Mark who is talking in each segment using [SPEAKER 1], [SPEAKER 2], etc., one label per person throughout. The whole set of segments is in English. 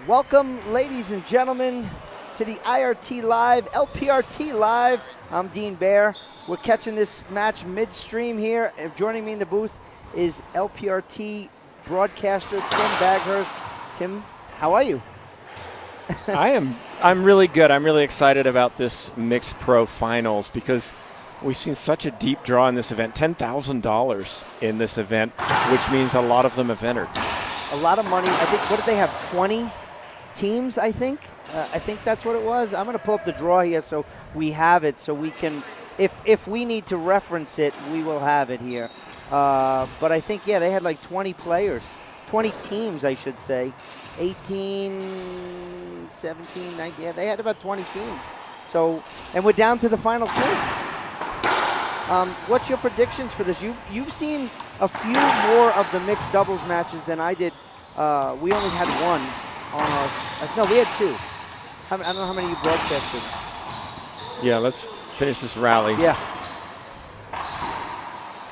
[SPEAKER 1] Welcome, ladies and gentlemen, to the IRT Live, LPRT Live. I'm Dean Baer. We're catching this match midstream here. And joining me in the booth is LPRT broadcaster Tim Baghurst. Tim, how are you?
[SPEAKER 2] I'm really good. I'm really excited about this mixed pro finals because we've seen such a deep draw in this event. $10,000 in this event, which means a lot of them have entered.
[SPEAKER 1] A lot of money. I think, what did they have, 20 teams, I think? I think that's what it was. I'm going to pull up the draw here so we have it, so we can, if we need to reference it, we will have it here. But I think, yeah, they had like 20 players, 20 teams, I should say. 18, 17, 19, yeah, they had about 20 teams. So, and we're down to the final two. What's your predictions for this? You've seen a few more of the mixed doubles matches than I did. We only had one on our, no, we had two. I don't know how many you broadcasted.
[SPEAKER 2] Yeah, let's finish this rally.
[SPEAKER 1] Yeah.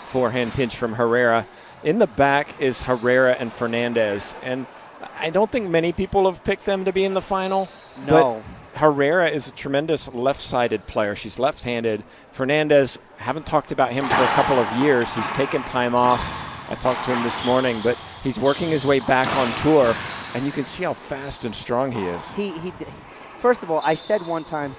[SPEAKER 2] Forehand pinch from Herrera. In the back is Herrera and Fernandez. And I don't think many people have picked them to be in the final.
[SPEAKER 1] No.
[SPEAKER 2] But Herrera is a tremendous left-sided player. She's left-handed. Fernandez, haven't talked about him for a couple of years. He's taken time off. I talked to him this morning, but he's working his way back on tour, and you can see how fast and strong he is.
[SPEAKER 1] He first of all, I said one time,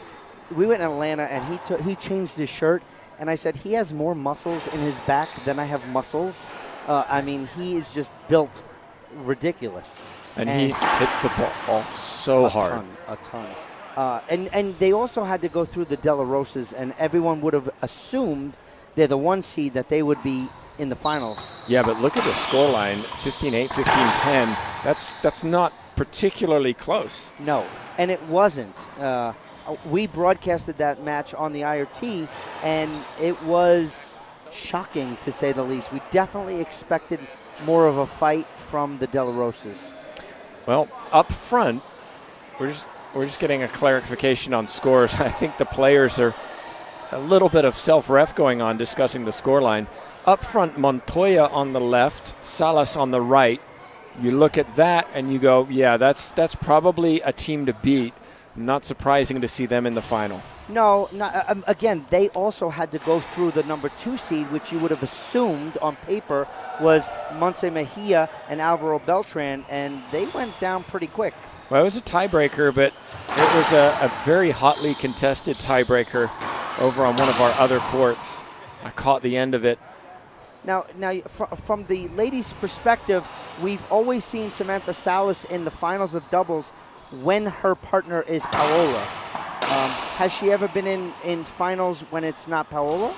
[SPEAKER 1] we went in Atlanta, and he changed his shirt, and I said, he has more muscles in his back than I have muscles. I mean, he is just built ridiculous.
[SPEAKER 2] And he hits the ball so hard.
[SPEAKER 1] A ton. And they also had to go through the De La Rosas, and everyone would have assumed they're the one seed that they would be in the finals.
[SPEAKER 2] Yeah, but look at the scoreline, 15-8, 15-10. That's not particularly close.
[SPEAKER 1] No, and it wasn't. We broadcasted that match on the IRT, and it was shocking, to say the least. We definitely expected more of a fight from the De La Rosas.
[SPEAKER 2] Well, up front, we're just getting a clarification on scores. I think the players are a little bit of self-ref going on discussing the scoreline. Up front, Montoya on the left, Salas on the right. You look at that and you go, yeah, that's probably a team to beat. Not surprising to see them in the final.
[SPEAKER 1] No, again, they also had to go through the number 2 seed, which you would have assumed on paper was Monse Mejia and Alvaro Beltran, and they went down pretty quick.
[SPEAKER 2] Well, it was a tiebreaker, but it was a very hotly contested tiebreaker over on one of our other courts. I caught the end of it.
[SPEAKER 1] Now, from the ladies' perspective, we've always seen Samantha Salas in the finals of doubles when her partner is Paola. Has she ever been in finals when it's not Paola?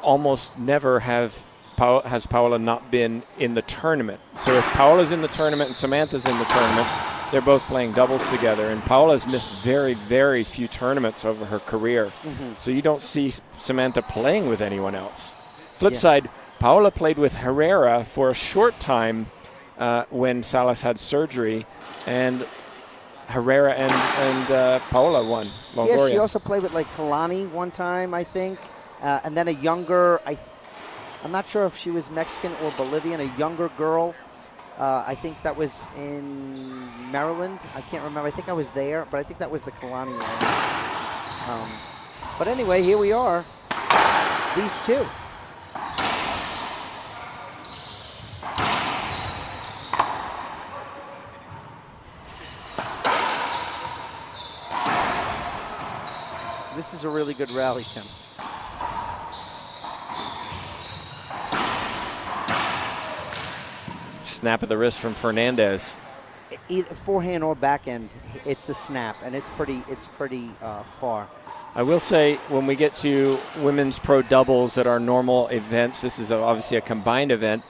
[SPEAKER 2] Almost never has Paola not been in the tournament. So if Paola's in the tournament and Samantha's in the tournament, they're both playing doubles together. And Paola's missed very, very few tournaments over her career. Mm-hmm. So you don't see Samantha playing with anyone else. Flip side, Paola played with Herrera for a short time when Salas had surgery, and Herrera and Paola won. Longoria.
[SPEAKER 1] Yeah, she also played with like Kalani one time, I think, and then a younger, I'm not sure if she was Mexican or Bolivian, a younger girl. I think that was in Maryland. I can't remember. I think I was there, but I think that was the Kalani one. But anyway, here we are. These two. This is a really good rally, Tim.
[SPEAKER 2] Snap of the wrist from Fernandez.
[SPEAKER 1] Either forehand or backhand, it's a snap, and it's pretty far.
[SPEAKER 2] I will say, when we get to women's pro doubles at our normal events, this is obviously a combined event,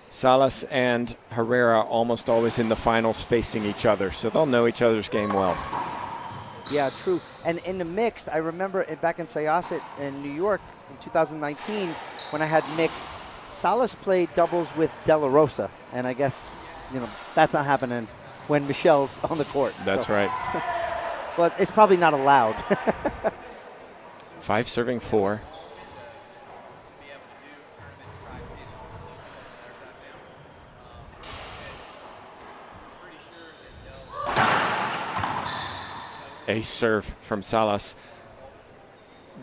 [SPEAKER 2] Salas and Herrera almost always in the finals facing each other, so they'll know each other's game well.
[SPEAKER 1] Yeah, true. And in the mixed, I remember back in Syosset in New York in 2019 when I had mixed, Salas played doubles with De La Rosa, and I guess, that's not happening when Michelle's on the court.
[SPEAKER 2] That's right.
[SPEAKER 1] But it's probably not allowed.
[SPEAKER 2] 5 serving 4. Ace serve from Salas.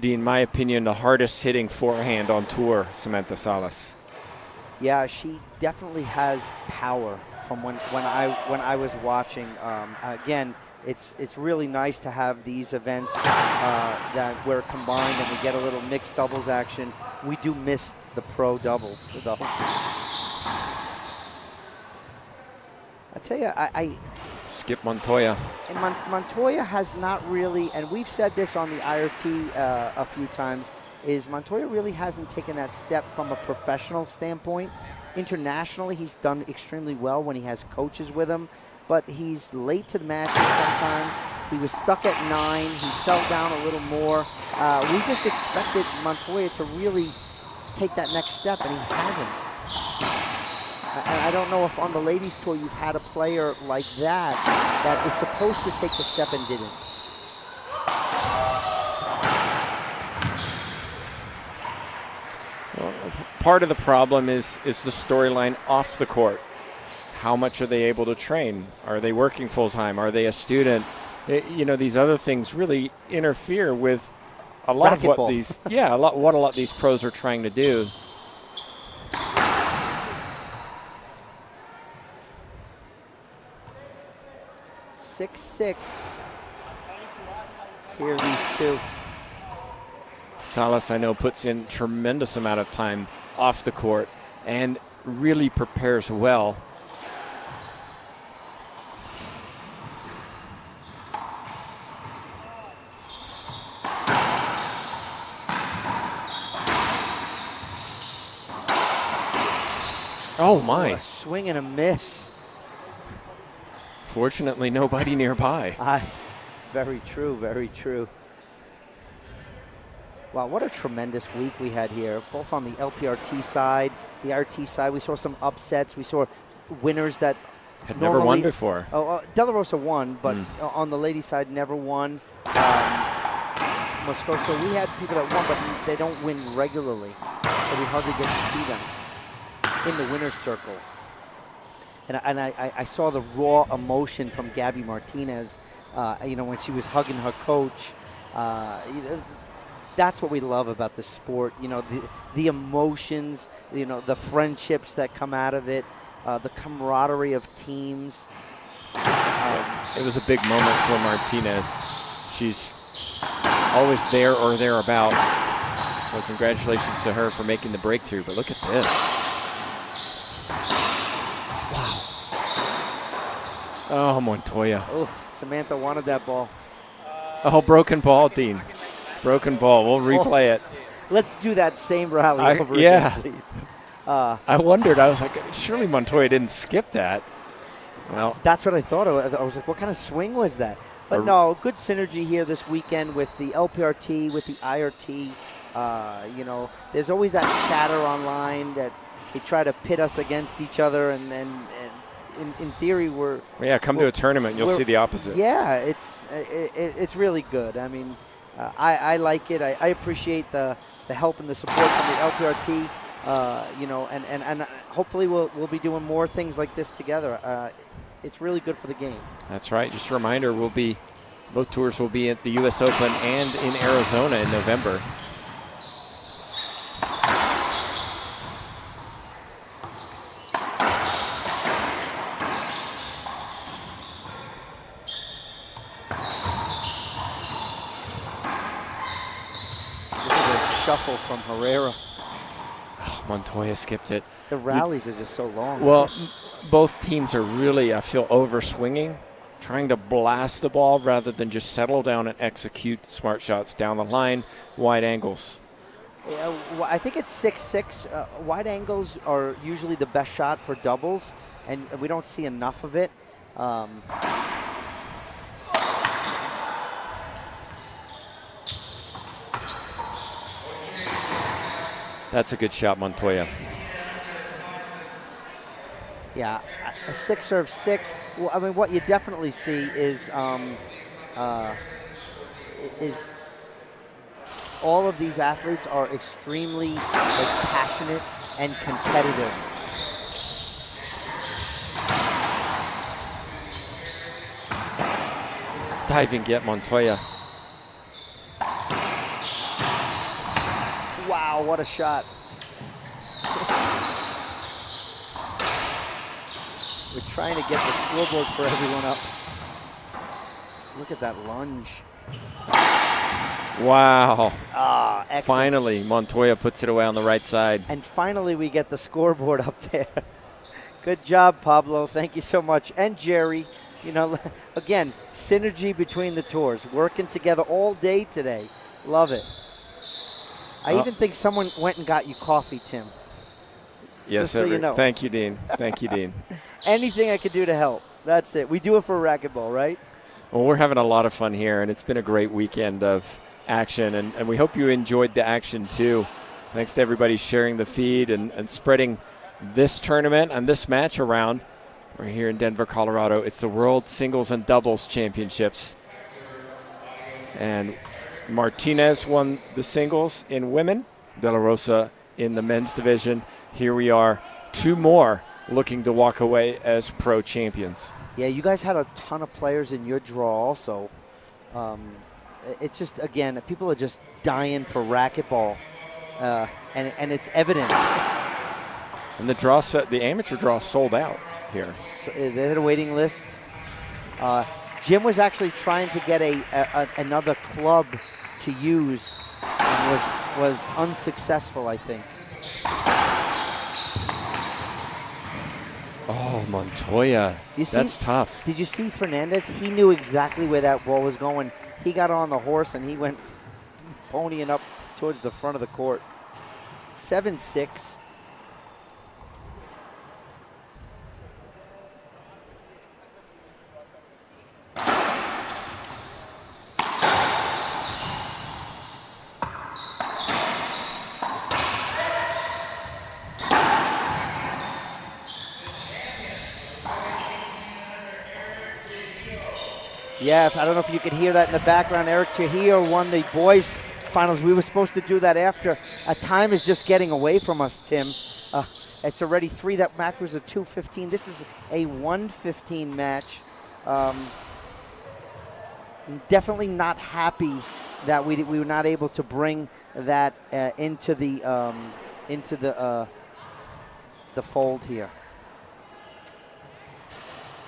[SPEAKER 2] In my opinion, the hardest hitting forehand on tour, Samantha Salas.
[SPEAKER 1] Yeah, she definitely has power. From when I was watching, again, it's really nice to have these events that we're combined and we get a little mixed doubles action. We do miss the pro doubles, though. I tell you, I
[SPEAKER 2] Skip Montoya.
[SPEAKER 1] and Montoya has not really, and we've said this on the IRT a few times, is Montoya really hasn't taken that step from a professional standpoint. Internationally, he's done extremely well when he has coaches with him, but he's late to the matches sometimes. He was stuck at 9. He fell down a little more. We just expected Montoya to really take that next step, and he hasn't. And I don't know if on the ladies' tour you've had a player like that that is supposed to take the step and didn't.
[SPEAKER 2] Well, part of the problem is the storyline off the court. How much are they able to train? Are they working full time? Are they a student? These other things really interfere with a lot of what these a lot of these pros are trying to do.
[SPEAKER 1] Six. Here are these two.
[SPEAKER 2] Salas, I know, puts in tremendous amount of time off the court and really prepares well. Oh my.
[SPEAKER 1] A swing and a miss.
[SPEAKER 2] Fortunately, nobody nearby.
[SPEAKER 1] Very true, very true. Wow, what a tremendous week we had here, both on the LPRT side, the RT side. We saw some upsets. We saw winners that
[SPEAKER 2] had never won before.
[SPEAKER 1] De La Rosa won, but on the ladies' side, never won. Moscoso, we had people that won, but they don't win regularly, so we hardly get to see them in the winner's circle. And I saw the raw emotion from Gabby Martinez, when she was hugging her coach. That's what we love about the sport. The emotions, the friendships that come out of it, the camaraderie of teams.
[SPEAKER 2] It was a big moment for Martinez. She's always there or thereabouts. So congratulations to her for making the breakthrough. But look at this. Oh, Montoya.
[SPEAKER 1] Oh, Samantha wanted that ball.
[SPEAKER 2] Oh, broken ball, Dean. Broken ball. We'll replay it.
[SPEAKER 1] Let's do that same rally over again, please.
[SPEAKER 2] I wondered. I was like, surely Montoya didn't skip that. Well,
[SPEAKER 1] that's what I thought. I was like, what kind of swing was that? But no, good synergy here this weekend with the LPRT, with the IRT. There's always that chatter online that they try to pit us against each other, and in theory we're
[SPEAKER 2] come to a tournament, you'll see the opposite.
[SPEAKER 1] Yeah, it's really good. I mean, I like it. I appreciate the help and the support from the LPRT. And hopefully we'll be doing more things like this together. It's really good for the game.
[SPEAKER 2] That's right. Just a reminder, both tours will be at the U.S. Open and in Arizona in November.
[SPEAKER 1] Shuffle from Herrera.
[SPEAKER 2] Oh, Montoya skipped it.
[SPEAKER 1] The rallies are just so long.
[SPEAKER 2] Well, both teams are really, I feel, over-swinging, trying to blast the ball rather than just settle down and execute smart shots down the line, wide angles.
[SPEAKER 1] I think it's 6-6. Wide angles are usually the best shot for doubles, and we don't see enough of it.
[SPEAKER 2] That's a good shot, Montoya.
[SPEAKER 1] Yeah, a 6-serve-6. Well, I mean, what you definitely see is all of these athletes are extremely passionate and competitive.
[SPEAKER 2] diving get Montoya.
[SPEAKER 1] Wow, what a shot. We're trying to get the scoreboard for everyone up. Look at that lunge.
[SPEAKER 2] Wow.
[SPEAKER 1] Ah, excellent.
[SPEAKER 2] Finally, Montoya puts it away on the right side.
[SPEAKER 1] And finally, we get the scoreboard up there. Good job, Pablo. Thank you so much. And Jerry. You know, again, synergy between the tours. Working together all day today. Love it. I even think someone went and got you coffee, Tim.
[SPEAKER 2] Yes,
[SPEAKER 1] so you know.
[SPEAKER 2] Thank you, Dean. Thank you, Dean.
[SPEAKER 1] Anything I could do to help. That's it. We do it for racquetball, right?
[SPEAKER 2] Well, we're having a lot of fun here, and it's been a great weekend of action, and we hope you enjoyed the action too. Thanks to everybody sharing the feed and spreading this tournament and this match around. We're here in Denver, Colorado. It's the World Singles and Doubles Championships. And Martinez won the singles in women, De La Rosa in the men's division. Here we are, two more looking to walk away as pro champions.
[SPEAKER 1] Yeah, you guys had a ton of players in your draw also. It's just, again, people are just dying for racquetball, and it's evident.
[SPEAKER 2] And the amateur draw sold out here.
[SPEAKER 1] So they had a waiting list. Jim was actually trying to get another club to use and was unsuccessful, I think.
[SPEAKER 2] Oh, Montoya. That's tough.
[SPEAKER 1] Did you see Fernandez? He knew exactly where that ball was going. He got on the horse and he went ponying up towards the front of the court. 7-6. Yeah, I don't know if you could hear that in the background. Eric Chahir won the boys finals. We were supposed to do that after. Time is just getting away from us, Tim. It's already 3. That match was a 2:15. This is a 1:15 match. Definitely not happy that we were not able to bring that into the fold here.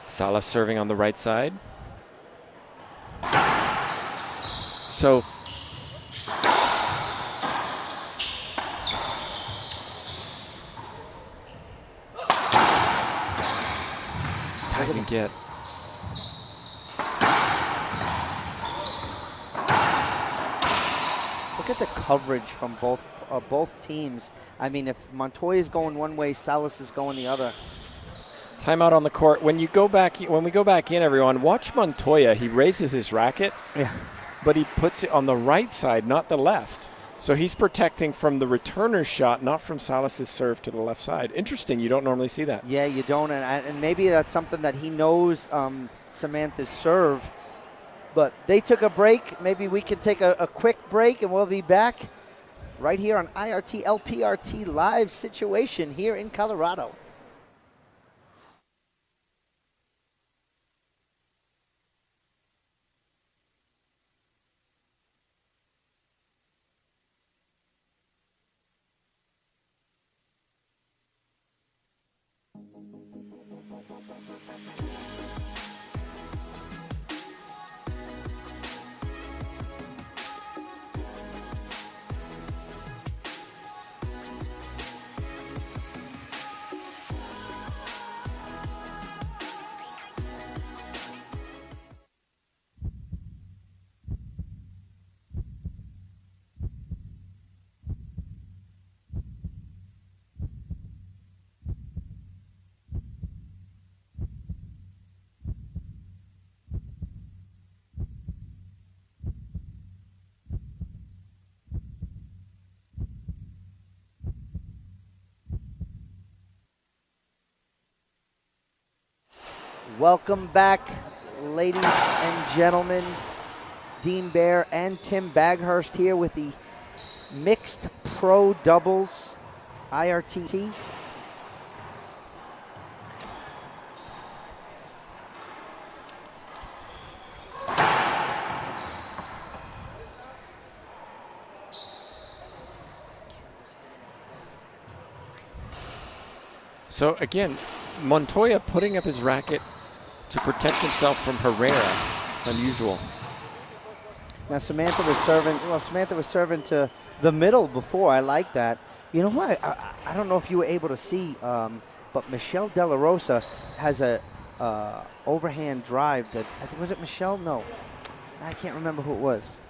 [SPEAKER 2] Salas serving on the right side. So diving get.
[SPEAKER 1] Look at the coverage from both teams. I mean, if Montoya is going one way, Salas is going the other.
[SPEAKER 2] Timeout on the court. When we go back in, everyone, watch Montoya. He raises his racket, but he puts it on the right side, not the left. So he's protecting from the returner's shot, not from Salas's serve to the left side. Interesting. You don't normally see that.
[SPEAKER 1] Yeah, you don't, and maybe that's something that he knows Samantha's serve. But they took a break. Maybe we can take a quick break, and we'll be back right here on IRT LPRT Live Situation here in Colorado. Welcome back, ladies and gentlemen. Dean Baer and Tim Baghurst here with the Mixed Pro Doubles IRT.
[SPEAKER 2] So again, Montoya putting up his racket to protect himself from Herrera. It's unusual.
[SPEAKER 1] Now Samantha was serving. Well, Samantha was serving to the middle before. I like that. You know what? I don't know if you were able to see, but Michelle De La Rosa has a overhand drive. That was it. Michelle? No, I can't remember who it was.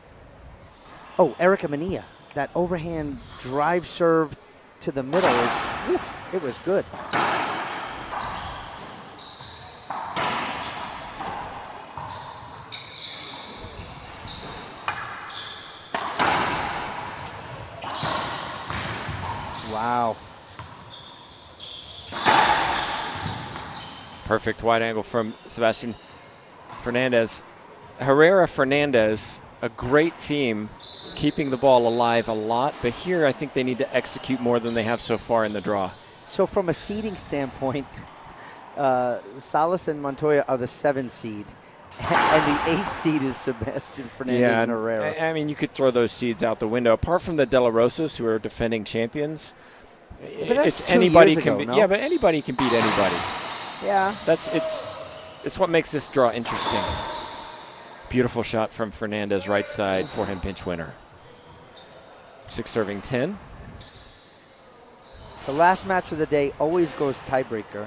[SPEAKER 1] Oh, Erica Mania. That overhand drive serve to the middle it was good. Wow.
[SPEAKER 2] Perfect wide angle from Sebastian Fernandez. Herrera Fernandez, a great team, keeping the ball alive a lot, but here I think they need to execute more than they have so far in the draw.
[SPEAKER 1] So from a seeding standpoint, Salas and Montoya are the 7 seed, and the 8 seed is Sebastian Fernandez and Herrera.
[SPEAKER 2] I mean, you could throw those seeds out the window. Apart from the De La Rosas, who are defending champions,
[SPEAKER 1] it's anybody can
[SPEAKER 2] beat. Yeah, but anybody can beat anybody.
[SPEAKER 1] Yeah,
[SPEAKER 2] it's what makes this draw interesting. Beautiful shot from Fernandez, right side, forehand pinch winner. 6 serving 10.
[SPEAKER 1] The last match of the day always goes tiebreaker.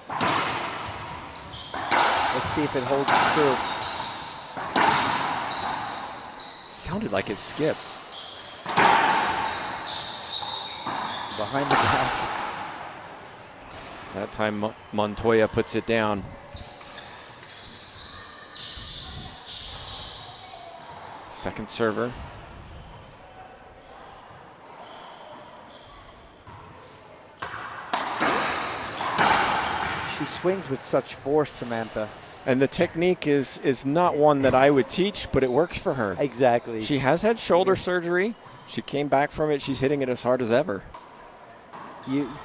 [SPEAKER 1] Let's see if it holds true.
[SPEAKER 2] Sounded like it skipped.
[SPEAKER 1] Behind the back.
[SPEAKER 2] That time Montoya puts it down. Second server.
[SPEAKER 1] She swings with such force, Samantha.
[SPEAKER 2] And the technique is not one that I would teach, but it works for her.
[SPEAKER 1] Exactly.
[SPEAKER 2] She has had shoulder surgery. She came back from it. She's hitting it as hard as ever.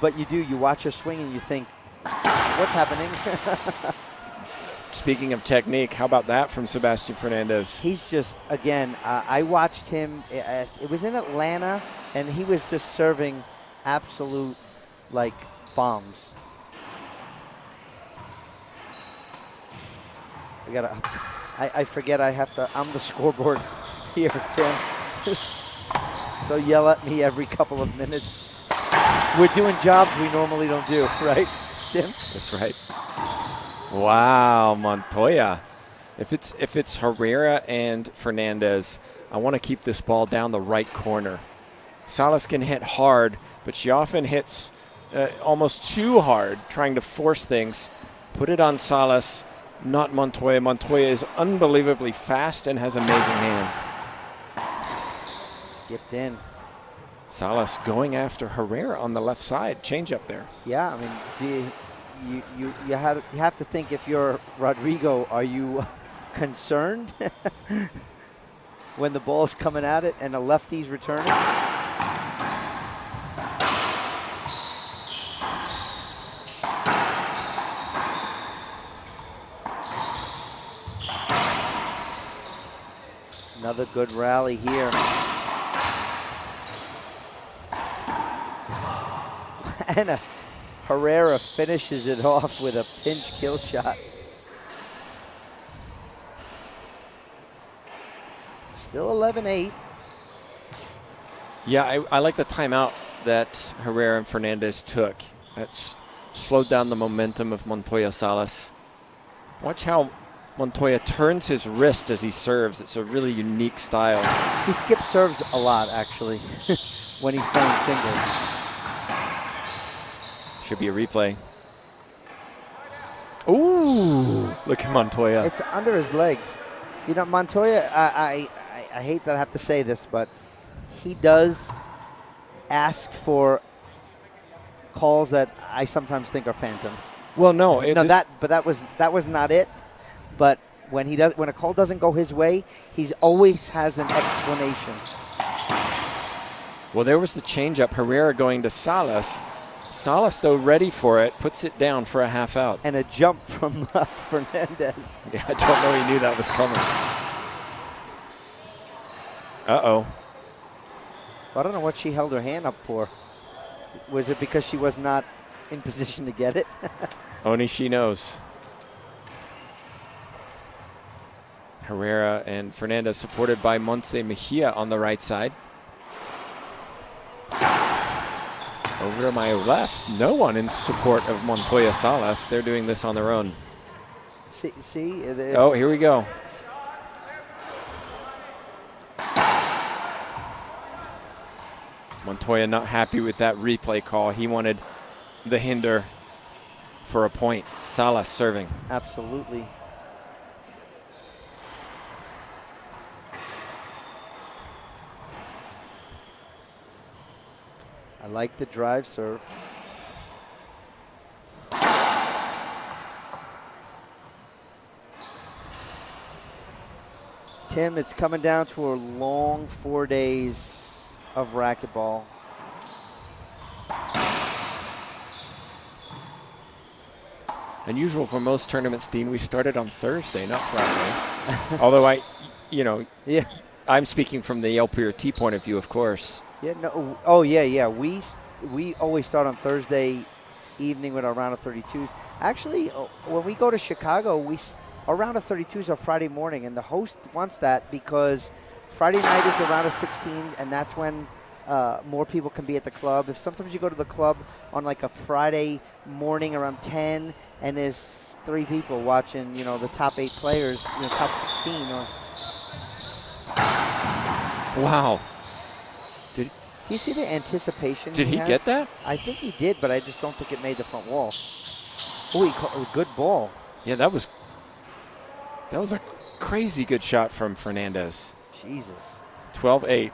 [SPEAKER 1] But you watch her swing and you think, what's happening?
[SPEAKER 2] Speaking of technique, how about that from Sebastian Fernandez?
[SPEAKER 1] He's just, again, I watched him. It was in Atlanta, and he was just serving absolute, like, bombs. I forget I have to, I'm the scoreboard here, Tim. So yell at me every couple of minutes. We're doing jobs we normally don't do, right, Tim?
[SPEAKER 2] That's right. Wow, Montoya. If it's Herrera and Fernandez, I want to keep this ball down the right corner. Salas can hit hard, but she often hits almost too hard, trying to force things. Put it on Salas, not Montoya. Montoya is unbelievably fast and has amazing hands.
[SPEAKER 1] Skipped in.
[SPEAKER 2] Salas going after Herrera on the left side. Change up there.
[SPEAKER 1] Yeah, I mean, you have to think, if you're Rodrigo, are you concerned when the ball's coming at it and the lefty's returning? Another good rally here. And Herrera finishes it off with a pinch kill shot. Still 11-8.
[SPEAKER 2] Yeah, I like the timeout that Herrera and Fernandez took. That's slowed down the momentum of Montoya Salas. Watch how Montoya turns his wrist as he serves. It's a really unique style.
[SPEAKER 1] He skips serves a lot, actually, when he's playing singles.
[SPEAKER 2] Should be a replay. Ooh, look at Montoya.
[SPEAKER 1] It's under his legs. You know, Montoya, I hate that I have to say this, but he does ask for calls that I sometimes think are phantom.
[SPEAKER 2] Well, no,
[SPEAKER 1] that was not it. But when a call doesn't go his way, he's always has an explanation.
[SPEAKER 2] Well, there was the changeup. Herrera going to Salas. Salas, though, ready for it, puts it down for a half out.
[SPEAKER 1] And a jump from Fernandez.
[SPEAKER 2] Yeah, I don't know he knew that was coming. Uh-oh.
[SPEAKER 1] I don't know what she held her hand up for. Was it because she was not in position to get it?
[SPEAKER 2] Only she knows. Herrera and Fernandez supported by Montse Mejia on the right side. Over to my left, no one in support of Montoya Salas. They're doing this on their own.
[SPEAKER 1] See?
[SPEAKER 2] Oh, here we go. Montoya not happy with that replay call. He wanted the hinder for a point. Salas serving.
[SPEAKER 1] Absolutely. I like the drive serve. Tim, it's coming down to a long 4 days of racquetball.
[SPEAKER 2] Unusual for most tournaments, Dean. We started on Thursday, not Friday. Although
[SPEAKER 1] Yeah.
[SPEAKER 2] I'm speaking from the LPRT point of view, of course.
[SPEAKER 1] Yeah. No. Oh, yeah. We always start on Thursday evening with our round of 32s. Actually, when we go to Chicago, our round of 32s are Friday morning, and the host wants that because Friday night is the round of 16, and that's when more people can be at the club. If sometimes you go to the club on like a Friday morning around 10, and there's 3 people watching, the top 8 players, top 16.
[SPEAKER 2] Wow.
[SPEAKER 1] Do you see the anticipation?
[SPEAKER 2] Did he
[SPEAKER 1] has?
[SPEAKER 2] get that?
[SPEAKER 1] I think he did, but I just don't think it made the front wall. Oh, good ball.
[SPEAKER 2] Yeah, that was a crazy good shot from Fernandez.
[SPEAKER 1] Jesus.
[SPEAKER 2] 12-8.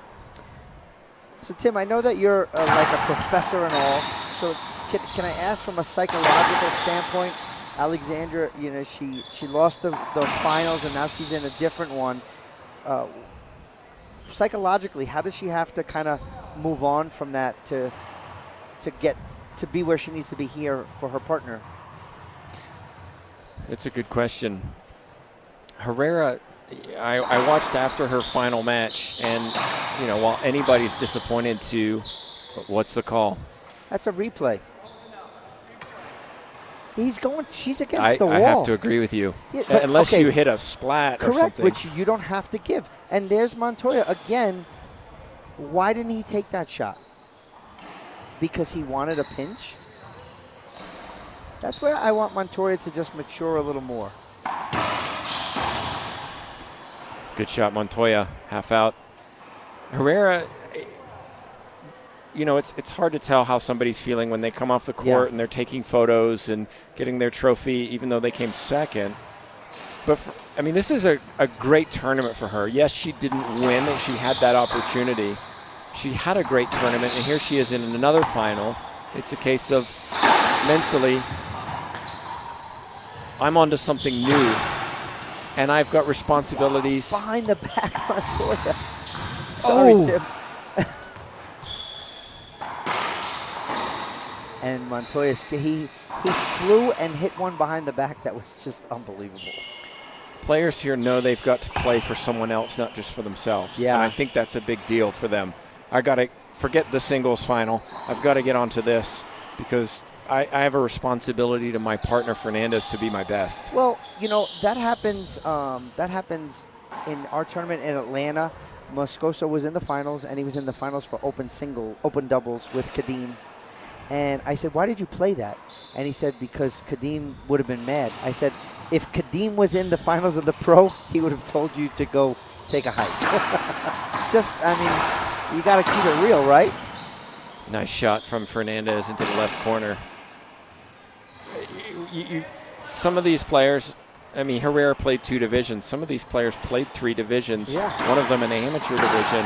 [SPEAKER 1] So, Tim, I know that you're like a professor and all. So, can I ask from a psychological standpoint, Alexandra, she lost the finals and now she's in a different one. Psychologically, how does she have to kind of move on from that to get to be where she needs to be here for her partner?
[SPEAKER 2] It's a good question. Herrera, I watched after her final match, and while anybody's disappointed what's the call?
[SPEAKER 1] That's a replay. She's against the wall.
[SPEAKER 2] I have to agree with you.
[SPEAKER 1] Yeah,
[SPEAKER 2] unless you hit a splat or something.
[SPEAKER 1] Correct, which you don't have to give. And there's Montoya again. Why didn't he take that shot? Because he wanted a pinch? That's where I want Montoya to just mature a little more.
[SPEAKER 2] Good shot, Montoya. Half out. Herrera, it's hard to tell how somebody's feeling when they come off the court and they're taking photos and getting their trophy, even though they came second. But, this is a great tournament for her. Yes, she didn't win, and she had that opportunity. She had a great tournament, and here she is in another final. It's a case of mentally, I'm onto something new, and I've got responsibilities.
[SPEAKER 1] Behind the back, Montoya. Sorry, Tim. And Montoya, he flew and hit one behind the back that was just unbelievable.
[SPEAKER 2] Players here know they've got to play for someone else, not just for themselves.
[SPEAKER 1] Yeah.
[SPEAKER 2] And I think that's a big deal for them. I got to forget the singles final. I've got to get onto this because I have a responsibility to my partner, Fernandez, to be my best.
[SPEAKER 1] Well, that happens in our tournament in Atlanta. Moscoso was in the finals, and he was in the finals for open doubles with Kadim. And I said, why did you play that? And he said, because Kadim would have been mad. I said, if Kadim was in the finals of the pro, he would have told you to go take a hike. You got to keep it real, right?
[SPEAKER 2] Nice shot from Fernandez into the left corner. Some of these players, Herrera played 2 divisions. Some of these players played 3 divisions.
[SPEAKER 1] Yeah.
[SPEAKER 2] One of them an amateur division.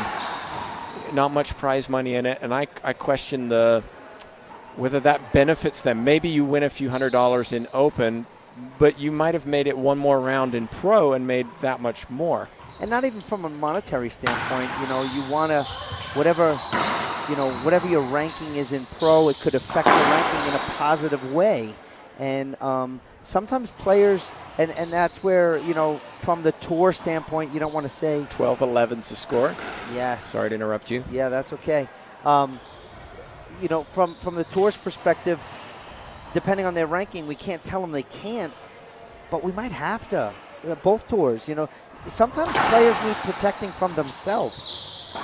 [SPEAKER 2] Not much prize money in it, and I question whether that benefits them. Maybe you win a few $100s in open, but you might have made it one more round in pro and made that much more.
[SPEAKER 1] And not even from a monetary standpoint, you want to, whatever your ranking is in pro, it could affect your ranking in a positive way. And sometimes players, and that's where, from the tour standpoint, you don't want to say
[SPEAKER 2] 12-11's the score.
[SPEAKER 1] Yes.
[SPEAKER 2] Sorry to interrupt you.
[SPEAKER 1] Yeah, that's okay. From the tour's perspective, depending on their ranking, we can't tell them they can't, but we might have to. Both tours, sometimes players need protecting from themselves.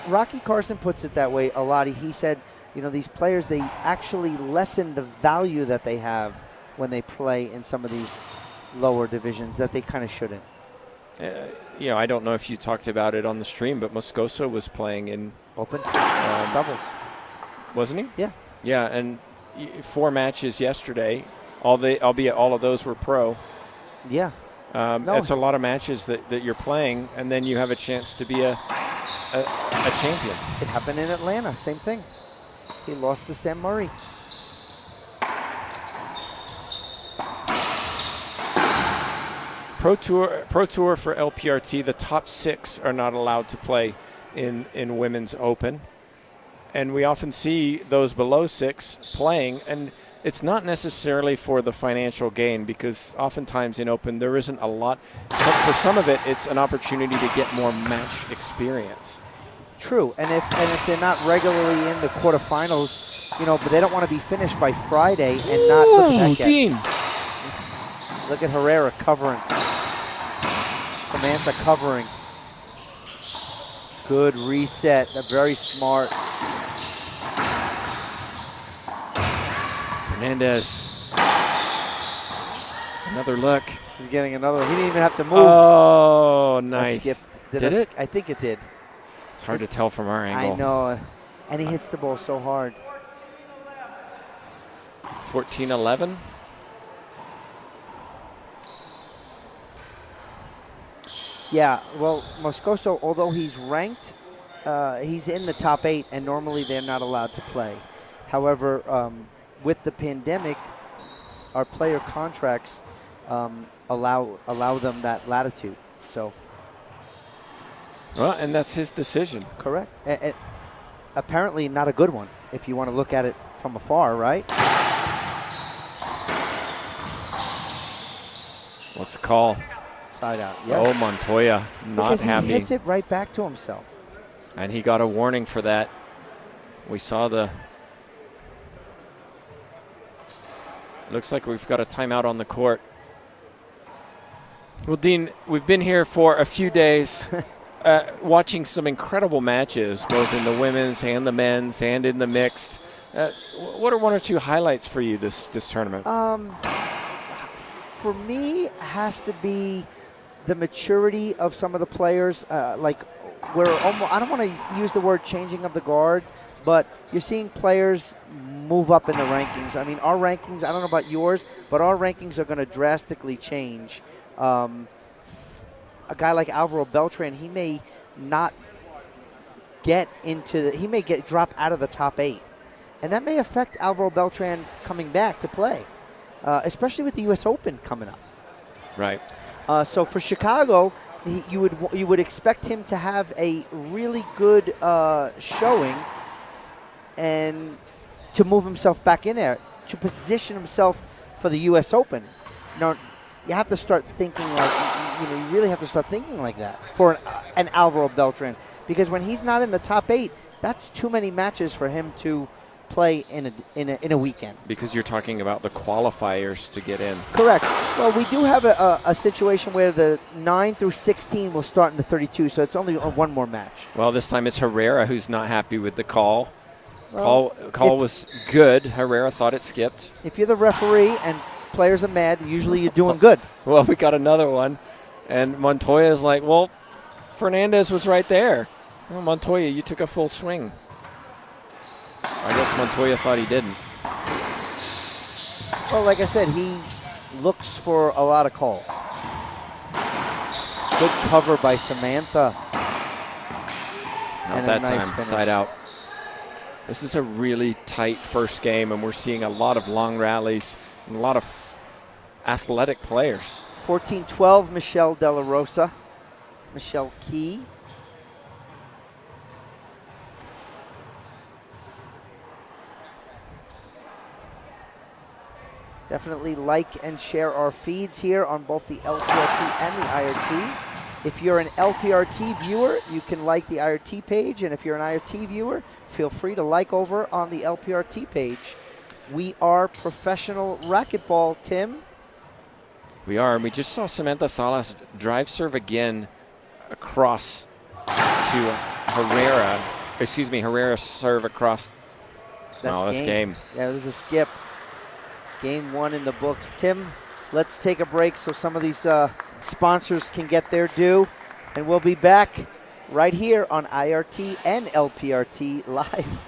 [SPEAKER 1] Rocky Carson puts it that way a lot. He said, these players, they actually lessen the value that they have when they play in some of these lower divisions that they kind of shouldn't.
[SPEAKER 2] I don't know if you talked about it on the stream, but Moscoso was playing in
[SPEAKER 1] Open doubles.
[SPEAKER 2] Wasn't he?
[SPEAKER 1] Yeah.
[SPEAKER 2] Yeah, and 4 matches yesterday, albeit all of those were pro.
[SPEAKER 1] Yeah.
[SPEAKER 2] That's a lot of matches that you're playing, and then you have a chance to be a champion.
[SPEAKER 1] It happened in Atlanta, same thing. He lost to Sam Murray.
[SPEAKER 2] Pro Tour for LPRT, the top 6 are not allowed to play in Women's Open. And we often see those below 6 playing, and it's not necessarily for the financial gain, because oftentimes in Open there isn't a lot. For some of it, it's an opportunity to get more match experience. True,
[SPEAKER 1] and if they're not regularly in the quarterfinals, but they don't want to be finished by Friday and not look back at.
[SPEAKER 2] Dean.
[SPEAKER 1] Look at Herrera covering. Samantha covering. Good reset. They're very smart.
[SPEAKER 2] Fernandez. Another look.
[SPEAKER 1] He's getting another. He didn't even have to move.
[SPEAKER 2] Oh, nice. Did it?
[SPEAKER 1] I think it did.
[SPEAKER 2] It's hard to tell from our angle.
[SPEAKER 1] I know. And he hits the ball so hard.
[SPEAKER 2] 14-11.
[SPEAKER 1] Yeah, well, Moscoso, although he's ranked, he's in the top 8, and normally they're not allowed to play. However, with the pandemic, our player contracts allow them that latitude. So.
[SPEAKER 2] Well, and that's his decision.
[SPEAKER 1] Correct. Apparently not a good one, if you want to look at it from afar, right?
[SPEAKER 2] What's the call?
[SPEAKER 1] Side out. Yeah.
[SPEAKER 2] Oh, Montoya not
[SPEAKER 1] because
[SPEAKER 2] happy.
[SPEAKER 1] He hits it right back to himself.
[SPEAKER 2] And he got a warning for that. We saw the. Looks like we've got a timeout on the court. Well, Dean, we've been here for a few days watching some incredible matches, both in the women's and the men's and in the mixed. What are 1 or 2 highlights for you this tournament?
[SPEAKER 1] For me, has to be the maturity of some of the players. We're almost, I don't want to use the word changing of the guard, but you're seeing players move up in the rankings. I mean, our rankings, I don't know about yours, but our rankings are going to drastically change. A guy like Alvaro Beltran, he may not get he may drop out of the top 8. And that may affect Alvaro Beltran coming back to play, especially with the U.S. Open coming up.
[SPEAKER 2] Right.
[SPEAKER 1] So for Chicago, you would expect him to have a really good showing and to move himself back in there, to position himself for the U.S. Open. Now, you have to start thinking you really have to start thinking like that for an Alvaro Beltran, because when he's not in the top 8, that's too many matches for him to play in a weekend.
[SPEAKER 2] Because you're talking about the qualifiers to get in.
[SPEAKER 1] Correct. Well, we do have a situation where the 9 through 16 will start in the 32, so it's only one more match.
[SPEAKER 2] Well, this time it's Herrera who's not happy with the call. Call was good. Herrera thought it skipped.
[SPEAKER 1] If you're the referee and players are mad, usually you're doing good.
[SPEAKER 2] Well, we got another one. And Montoya is like, well, Fernandez was right there. Well, Montoya, you took a full swing. I guess Montoya thought he didn't.
[SPEAKER 1] Well, like I said, he looks for a lot of calls. Good cover by Samantha.
[SPEAKER 2] Not that time. Side out. This is a really tight first game, and we're seeing a lot of long rallies and a lot of athletic players.
[SPEAKER 1] 14-12, Michelle De La Rosa. Michelle Key. Definitely like and share our feeds here on both the LPRT and the IRT. If you're an LPRT viewer, you can like the IRT page, and if you're an IRT viewer, feel free to like over on the LPRT page. We are professional racquetball, Tim.
[SPEAKER 2] We are, and we just saw Samantha Salas drive serve again across to Herrera. Excuse me, Herrera serve across. That's game.
[SPEAKER 1] Yeah, this is a skip. Game 1 in the books. Tim, let's take a break so some of these sponsors can get their due, and we'll be back right here on IRT and LPRT Live.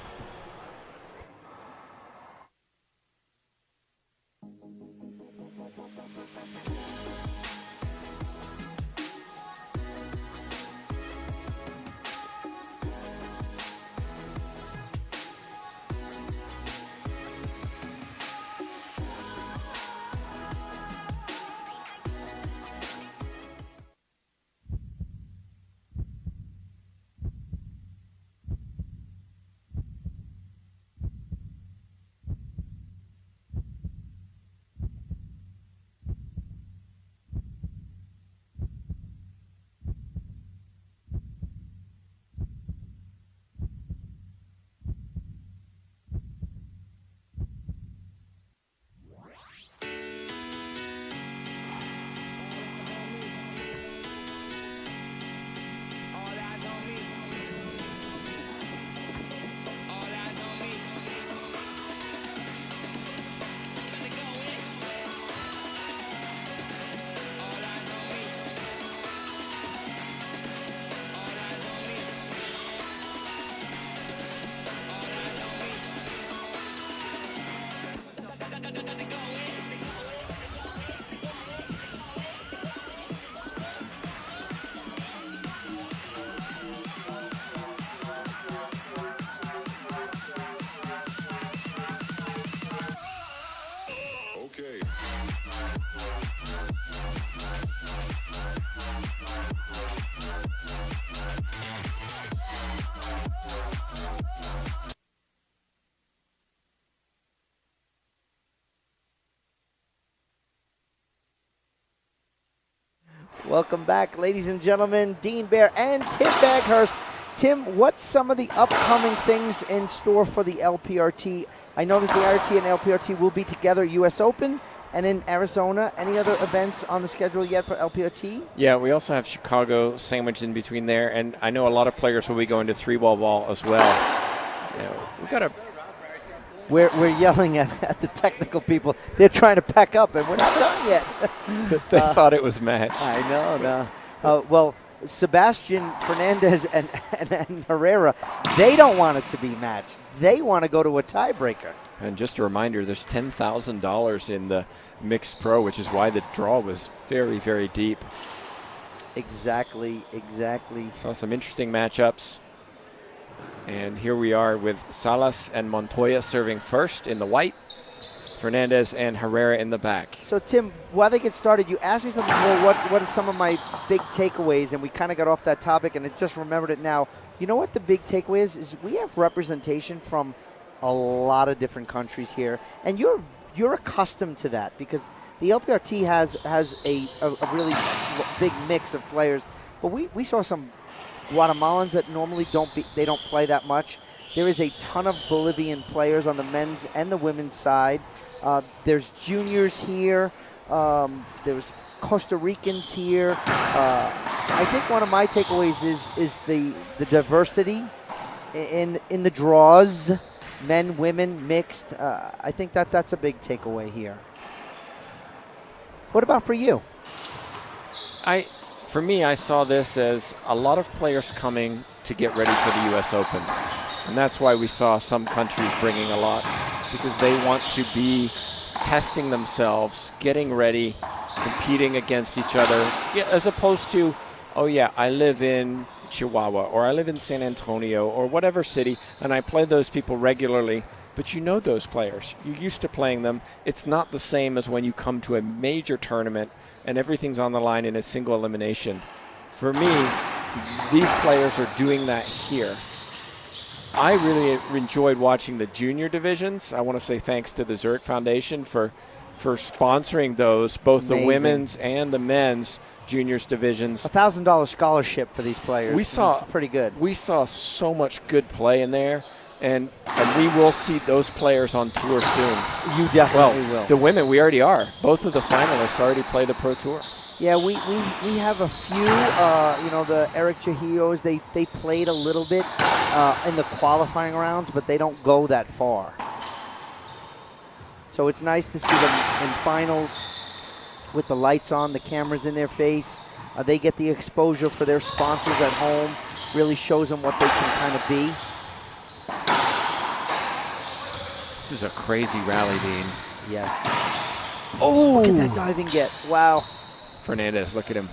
[SPEAKER 1] Welcome back, ladies and gentlemen. Dean Baer and Tim Baghurst. Tim, what's some of the upcoming things in store for the LPRT? I know that the IRT and LPRT will be together, U.S. Open and in Arizona. Any other events on the schedule yet for LPRT?
[SPEAKER 2] Yeah, we also have Chicago sandwiched in between there, and I know a lot of players will be going to 3-ball as well. Yeah, we got to.
[SPEAKER 1] We're yelling at the technical people. They're trying to pack up, and we're not done yet.
[SPEAKER 2] They thought it was matched.
[SPEAKER 1] I know, no. Well, Sebastian, Fernandez, and Herrera, they don't want it to be matched. They want to go to a tiebreaker.
[SPEAKER 2] And just a reminder, there's $10,000 in the mixed pro, which is why the draw was very, very deep.
[SPEAKER 1] Exactly.
[SPEAKER 2] Saw some interesting matchups. And here we are with Salas and Montoya serving first in the white, Fernandez and Herrera in the back.
[SPEAKER 1] So, Tim, while they get started, you asked me something, well, what are some of my big takeaways? And we kind of got off that topic, and I just remembered it now. You know what the big takeaway is we have representation from a lot of different countries here. And you're accustomed to that because the LPRT has a really big mix of players. But we saw some Guatemalans that normally don't play that much. There is a ton of Bolivian players on the men's and the women's side. There's juniors here. There's Costa Ricans here. I think one of my takeaways is the diversity in the draws, men, women, mixed. I think that's a big takeaway here. What about for you?
[SPEAKER 2] For me, I saw this as a lot of players coming to get ready for the U.S. Open. And that's why we saw some countries bringing a lot, because they want to be testing themselves, getting ready, competing against each other, as opposed to, oh yeah, I live in Chihuahua or I live in San Antonio or whatever city, and I play those people regularly, but you know those players. You're used to playing them. It's not the same as when you come to a major tournament and everything's on the line in a single elimination. For me, these players are doing that here. I really enjoyed watching the junior divisions. I want to say thanks to the Zurich Foundation for for sponsoring those, both the
[SPEAKER 1] amazing.
[SPEAKER 2] Women's and the men's juniors divisions.
[SPEAKER 1] $1,000 scholarship for these players.
[SPEAKER 2] We saw
[SPEAKER 1] pretty good.
[SPEAKER 2] We saw so much good play in there, and we will see those players on tour soon.
[SPEAKER 1] You definitely will.
[SPEAKER 2] The women, we already are. Both of the finalists already play the Pro Tour.
[SPEAKER 1] Yeah, we have a few, the Eric Chahillos, they played a little bit in the qualifying rounds, but they don't go that far. So it's nice to see them in finals with the lights on, the cameras in their face. They get the exposure for their sponsors at home, really shows them what they can kind of be.
[SPEAKER 2] This is a crazy rally, Dean.
[SPEAKER 1] Yes.
[SPEAKER 2] Oh!
[SPEAKER 1] Look at that diving get. Wow.
[SPEAKER 2] Fernandez, look at him.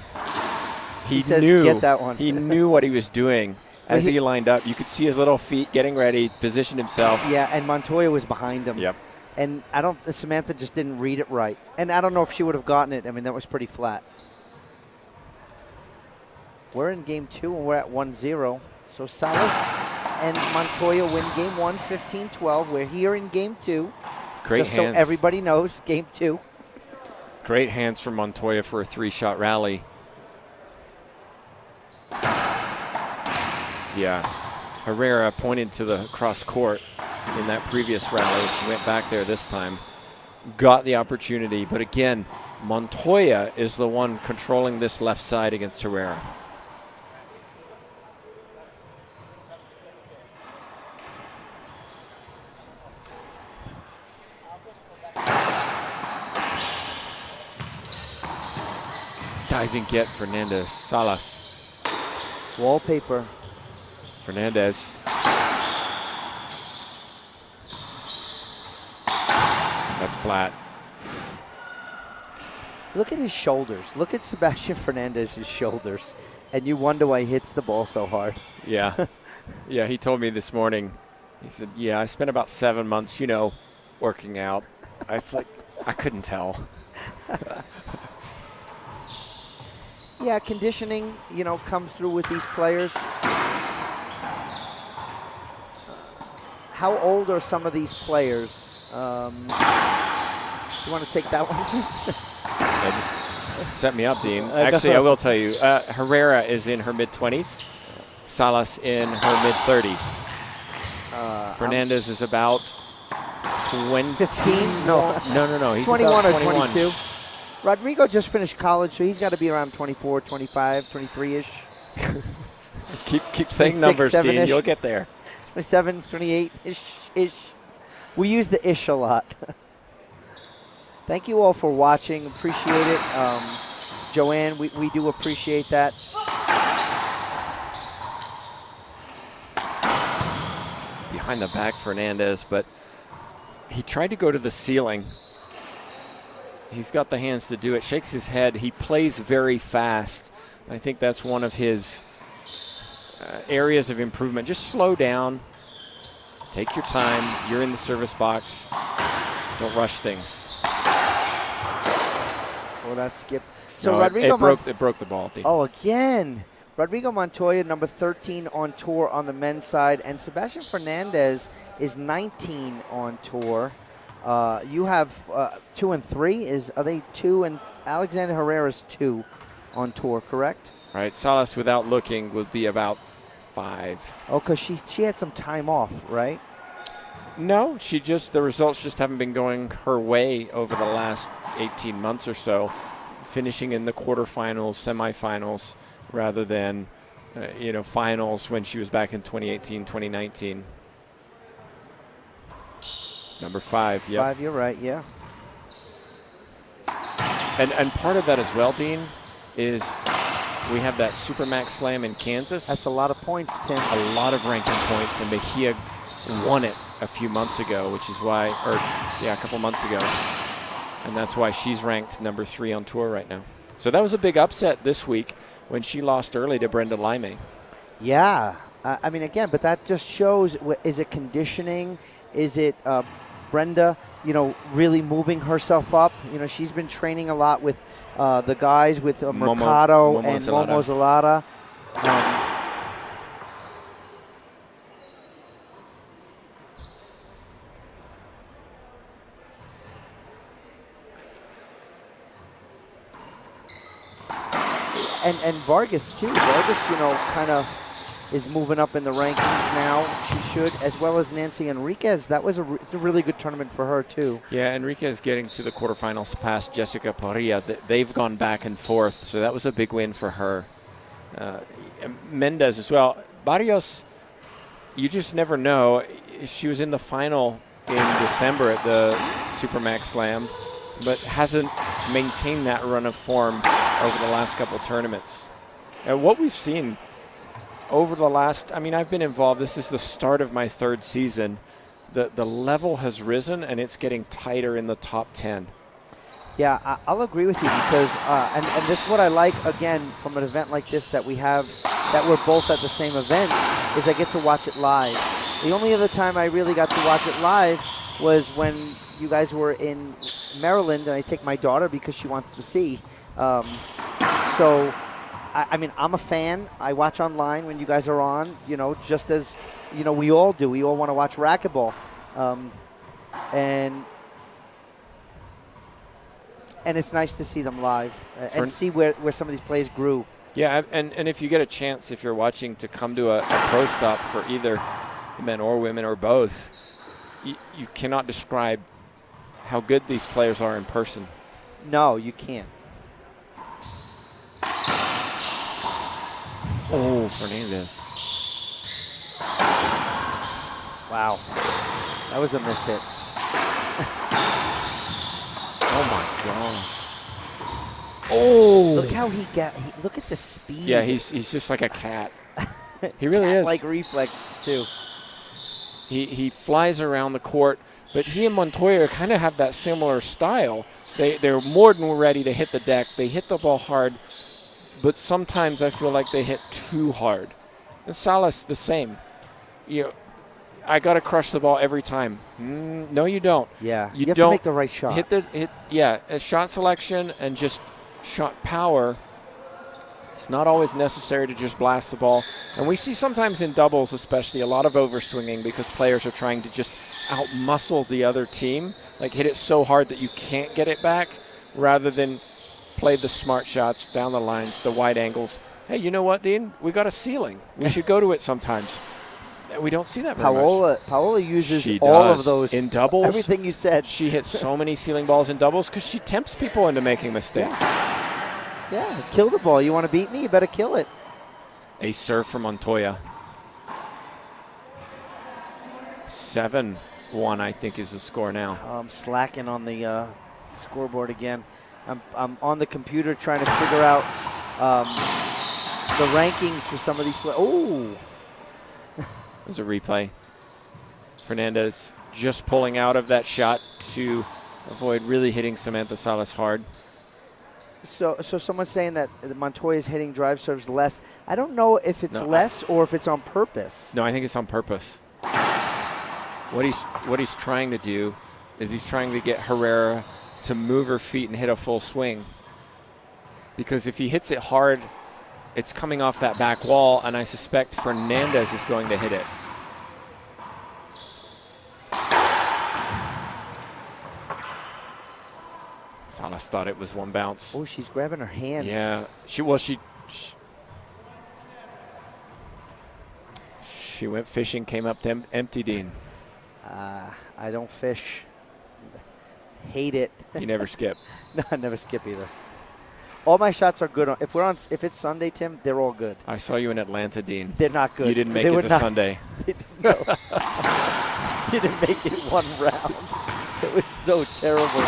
[SPEAKER 1] He says, get that one.
[SPEAKER 2] He knew what he was doing as he lined up. You could see his little feet getting ready, positioned himself.
[SPEAKER 1] Yeah, and Montoya was behind him.
[SPEAKER 2] Yep.
[SPEAKER 1] And Samantha just didn't read it right. And I don't know if she would have gotten it. I mean, that was pretty flat. We're in game 2 and we're at 1-0. So Salas and Montoya win game 1, 15-12. We're here in game 2.
[SPEAKER 2] Great
[SPEAKER 1] just
[SPEAKER 2] hands.
[SPEAKER 1] So everybody knows, game 2.
[SPEAKER 2] Great hands from Montoya for a 3-shot rally. Yeah. Herrera pointed to the cross court in that previous rally. She went back there this time. Got the opportunity, but again, Montoya is the one controlling this left side against Herrera. Diving get Fernandez. Salas.
[SPEAKER 1] Wallpaper.
[SPEAKER 2] Fernandez. That's flat.
[SPEAKER 1] Look at his shoulders. Look at Sebastian Fernandez's shoulders. And you wonder why he hits the ball so hard.
[SPEAKER 2] Yeah. Yeah, he told me this morning. He said, yeah, I spent about 7 months, working out. I was like, I couldn't tell.
[SPEAKER 1] Yeah, conditioning, comes through with these players. How old are some of these players? You want to take that one too?
[SPEAKER 2] Yeah, just set me up, Dean. Actually, I will tell you, Herrera is in her mid-20s. Salas in her mid-30s. Fernandez is about 20.
[SPEAKER 1] 15? No.
[SPEAKER 2] No. He's
[SPEAKER 1] 21
[SPEAKER 2] about
[SPEAKER 1] or 22. Rodrigo just finished college, so he's got to be around 24, 25, 23-ish.
[SPEAKER 2] Keep saying numbers, Dean. You'll get there.
[SPEAKER 1] 27, 28-ish. We use the ish a lot. Thank you all for watching. Appreciate it. Joanne, we do appreciate that.
[SPEAKER 2] Behind the back, Fernandez, but he tried to go to the ceiling. He's got the hands to do it. Shakes his head. He plays very fast. I think that's one of his areas of improvement. Just slow down. Take your time. You're in the service box. Don't rush things.
[SPEAKER 1] Well, that skipped. So
[SPEAKER 2] no,
[SPEAKER 1] Rodrigo
[SPEAKER 2] it broke the ball, Dean.
[SPEAKER 1] Oh, again. Rodrigo Montoya, number 13 on tour on the men's side, and Sebastian Fernandez is 19 on tour. You have 2 and 3. Are they 2? And Alexander Herrera's 2 on tour, correct?
[SPEAKER 2] Right. Salas, without looking, would be about 5.
[SPEAKER 1] Oh, because she had some time off, right?
[SPEAKER 2] No, the results just haven't been going her way over the last 18 months or so, finishing in the quarterfinals, semifinals, rather than, finals when she was back in 2018, 2019. Number 5, yeah.
[SPEAKER 1] 5, you're right, yeah.
[SPEAKER 2] And part of that as well, Dean, is we have that Supermax Slam in Kansas.
[SPEAKER 1] That's a lot of points, Tim.
[SPEAKER 2] A lot of ranking points, and Mejia won it a few months ago, which is why, a couple months ago. And that's why she's ranked number 3 on tour right now. So that was a big upset this week when she lost early to Brenda Limay.
[SPEAKER 1] Yeah. Again, but that just shows, is it conditioning? Is it Brenda, really moving herself up? She's been training a lot with the guys, with Mercado and Momo Zalata. and Vargas too. Vargas, you know, kind of is moving up in the rankings now. She should, as well as Nancy Enriquez. That was it's a really good tournament for her too.
[SPEAKER 2] Yeah, Enriquez getting to the quarterfinals past Jessica Porilla. They've gone back and forth, so that was a big win for her. Mendez as well. Barrios, you just never know. She was in the final in December at the Supermax Slam, but hasn't maintained that run of form over the last couple tournaments. And what we've seen over the last, I mean, I've been involved. This is the start of my third season. The level has risen, and it's getting tighter in the top 10.
[SPEAKER 1] Yeah, I'll agree with you because, and this is what I like, again, from an event like this that we have, that we're both at the same event, is I get to watch it live. The only other time I really got to watch it live was when you guys were in Maryland, and I take my daughter because she wants to see. So, I mean, I'm a fan. I watch online when you guys are on, you know, just as, you know, we all do. We all want to watch racquetball. And it's nice to see them live and see where some of these plays grew.
[SPEAKER 2] Yeah, and if you get a chance, if you're watching, to come to a pro stop for either men or women or both, you cannot describe how good these players are in person.
[SPEAKER 1] No, you can't.
[SPEAKER 2] Oh, Fernandez.
[SPEAKER 1] Wow. That was a miss hit.
[SPEAKER 2] Oh, my gosh. Oh.
[SPEAKER 1] Look how look at the speed.
[SPEAKER 2] Yeah, he's just like a cat. He really is.
[SPEAKER 1] Like reflex, too.
[SPEAKER 2] He flies around the court, but he and Montoya kind of have that similar style. They're more than ready to hit the deck. They hit the ball hard, but sometimes I feel like they hit too hard. And Salas, the same. You know, I got to crush the ball every time. No, you don't.
[SPEAKER 1] Yeah,
[SPEAKER 2] you
[SPEAKER 1] have
[SPEAKER 2] don't
[SPEAKER 1] to make the right shot.
[SPEAKER 2] A shot selection and just shot power. It's not always necessary to just blast the ball. And we see sometimes in doubles especially a lot of overswinging because players are trying to just out-muscle the other team, like hit it so hard that you can't get it back, rather than play the smart shots down the lines, the wide angles. Hey, you know what, Dean? We got a ceiling. We should go to it sometimes. We don't see that very much.
[SPEAKER 1] Paola uses all of those.
[SPEAKER 2] In doubles.
[SPEAKER 1] Everything you said.
[SPEAKER 2] She hits so many ceiling balls in doubles because she tempts people into making mistakes.
[SPEAKER 1] Yeah, kill the ball. You want to beat me? You better kill it.
[SPEAKER 2] A serve from Montoya. 7-1, I think, is the score now.
[SPEAKER 1] I'm slacking on the scoreboard again. I'm on the computer trying to figure out the rankings for some of these players. Oh.
[SPEAKER 2] There's a replay. Fernandez just pulling out of that shot to avoid really hitting Samantha Salas hard.
[SPEAKER 1] So someone's saying that Montoya is hitting drive serves less. I don't know if it's less or if it's on purpose.
[SPEAKER 2] No, I think it's on purpose. What he's trying to do is he's trying to get Herrera to move her feet and hit a full swing. Because if he hits it hard, it's coming off that back wall, and I suspect Fernandez is going to hit it. Salas thought it was one bounce.
[SPEAKER 1] Oh, she's grabbing her hand.
[SPEAKER 2] Yeah, she went fishing, came up to empty, Dean.
[SPEAKER 1] I don't fish. Hate it.
[SPEAKER 2] You never skip.
[SPEAKER 1] No, I never skip either. All my shots are good. If it's Sunday, Tim, they're all good.
[SPEAKER 2] I saw you in Atlanta, Dean.
[SPEAKER 1] They're not good.
[SPEAKER 2] You didn't make it to Sunday.
[SPEAKER 1] Didn't make it one round. It was so terrible.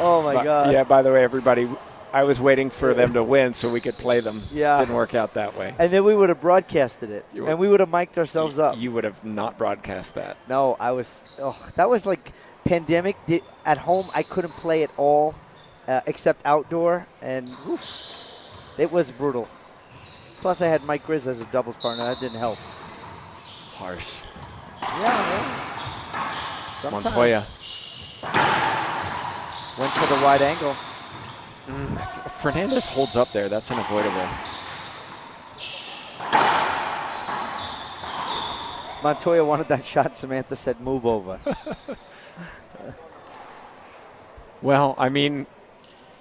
[SPEAKER 1] Oh, my God.
[SPEAKER 2] Yeah, by the way, everybody, I was waiting for them to win so we could play them.
[SPEAKER 1] Yeah.
[SPEAKER 2] Didn't work out that way.
[SPEAKER 1] And then we would have broadcasted it. And we would have mic'd ourselves up.
[SPEAKER 2] You would have not broadcast that.
[SPEAKER 1] No, that was like pandemic. At home, I couldn't play at all except outdoor. And it was brutal. Plus, I had Mike Grizz as a doubles partner. That didn't help.
[SPEAKER 2] Harsh.
[SPEAKER 1] Yeah, sometimes.
[SPEAKER 2] Montoya.
[SPEAKER 1] Went for the wide angle.
[SPEAKER 2] Fernandez holds up there. That's unavoidable.
[SPEAKER 1] Montoya wanted that shot. Samantha said, move over.
[SPEAKER 2] Well, I mean,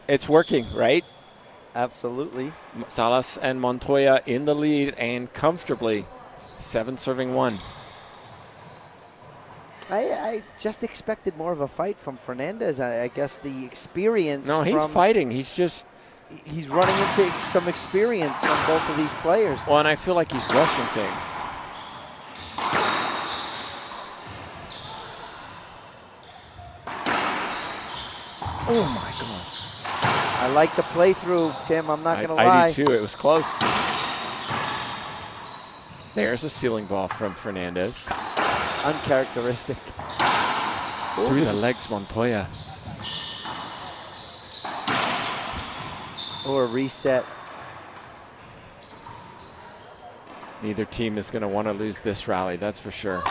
[SPEAKER 2] it's working, right?
[SPEAKER 1] Absolutely.
[SPEAKER 2] Salas and Montoya in the lead and comfortably 7-1.
[SPEAKER 1] I just expected more of a fight from Fernandez. I guess the experience.
[SPEAKER 2] No, he's fighting. He's
[SPEAKER 1] running into some experience from both of these players.
[SPEAKER 2] Well, and I feel like he's rushing things. Oh my gosh.
[SPEAKER 1] I like the playthrough, Tim. I'm not going to lie.
[SPEAKER 2] I do too. It was close. There's a ceiling ball from Fernandez.
[SPEAKER 1] Uncharacteristic.
[SPEAKER 2] Through the legs, Montoya.
[SPEAKER 1] Or a reset.
[SPEAKER 2] Neither team is going to want to lose this rally, that's for sure.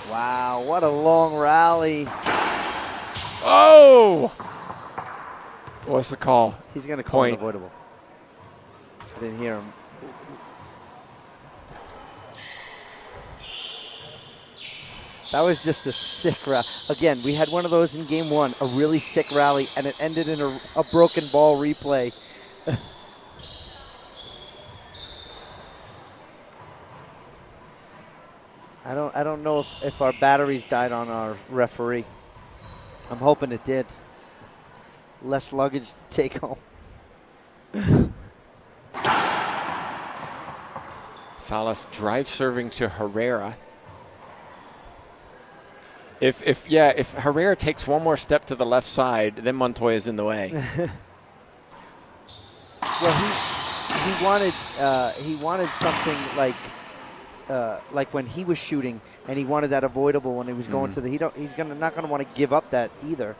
[SPEAKER 1] Wow, what a long rally.
[SPEAKER 2] Oh! What's the call?
[SPEAKER 1] He's going to call it
[SPEAKER 2] Point.
[SPEAKER 1] avoidable. I didn't hear him. That was just a sick rally. Again, we had one of those in game one, a really sick rally, and it ended in a broken ball replay. I don't know if our batteries died on our referee. I'm hoping it did. Less luggage to take home.
[SPEAKER 2] Salas drive serving to Herrera. If Herrera takes one more step to the left side, then Montoya's in the way.
[SPEAKER 1] Well, he wanted something like when he was shooting, and he wanted that avoidable when he was going to the. He's not gonna want to give up that either.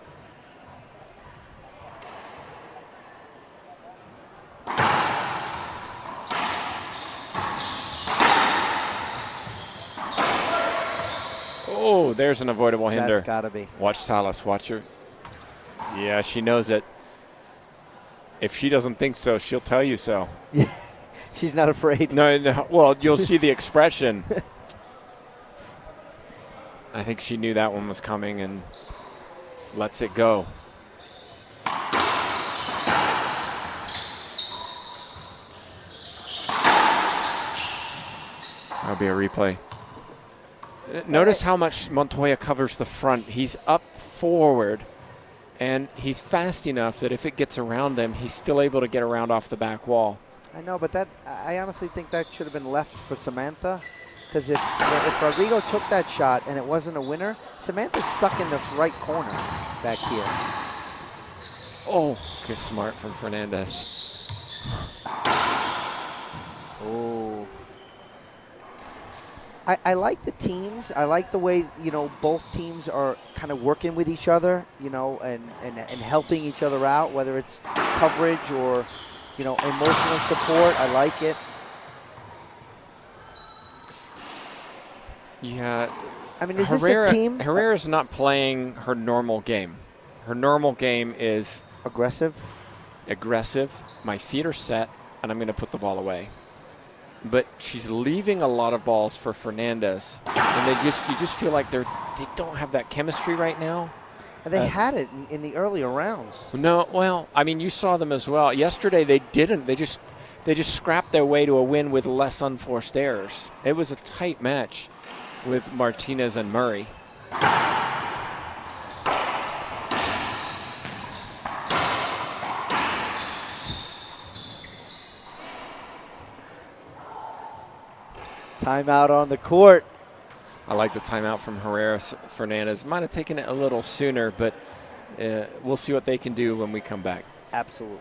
[SPEAKER 2] Oh, there's an avoidable hinder.
[SPEAKER 1] That's gotta be.
[SPEAKER 2] Watch Salas. Watch her. Yeah, she knows it. If she doesn't think so, she'll tell you so.
[SPEAKER 1] She's not afraid.
[SPEAKER 2] No. Well, you'll see the expression. I think she knew that one was coming and lets it go. That'll be a replay. Notice how much Montoya covers the front. He's up forward, and he's fast enough that if it gets around him, he's still able to get around off the back wall.
[SPEAKER 1] I know, but I honestly think that should have been left for Samantha. Because if Rodrigo took that shot and it wasn't a winner, Samantha's stuck in the right corner back here.
[SPEAKER 2] Oh, good smart from Fernandez.
[SPEAKER 1] Oh. I like the teams. I like the way, both teams are kind of working with each other, and helping each other out, whether it's coverage or, emotional support. I like it.
[SPEAKER 2] Yeah.
[SPEAKER 1] I mean, is this a team?
[SPEAKER 2] Herrera's not playing her normal game. Her normal game is
[SPEAKER 1] aggressive.
[SPEAKER 2] My feet are set, and I'm going to put the ball away. But she's leaving a lot of balls for Fernandez, and you just feel like they don't have that chemistry right now.
[SPEAKER 1] And they had it in the earlier rounds.
[SPEAKER 2] No, well, I mean, you saw them as well. Yesterday they didn't. They just scrapped their way to a win with less unforced errors. It was a tight match with Martinez and Murray.
[SPEAKER 1] Timeout on the court.
[SPEAKER 2] I like the timeout from Herrera. Fernandez might have taken it a little sooner, but we'll see what they can do when we come back.
[SPEAKER 1] Absolutely.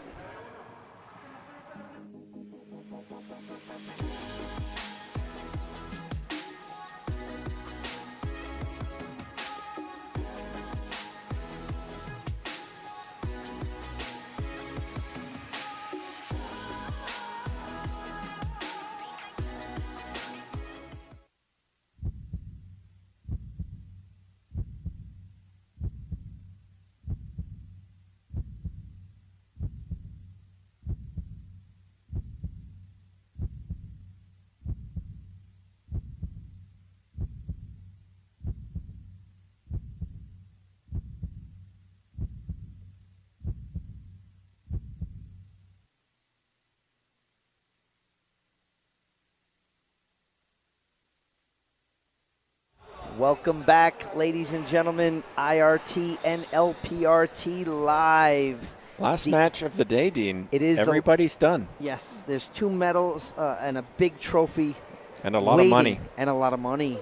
[SPEAKER 1] Welcome back, ladies and gentlemen. IRT and LPRT live.
[SPEAKER 2] Last match of the day, Dean.
[SPEAKER 1] It is.
[SPEAKER 2] Everybody's done.
[SPEAKER 1] Yes, there's 2 medals and a big trophy.
[SPEAKER 2] And a lot of money.
[SPEAKER 1] And a lot of money.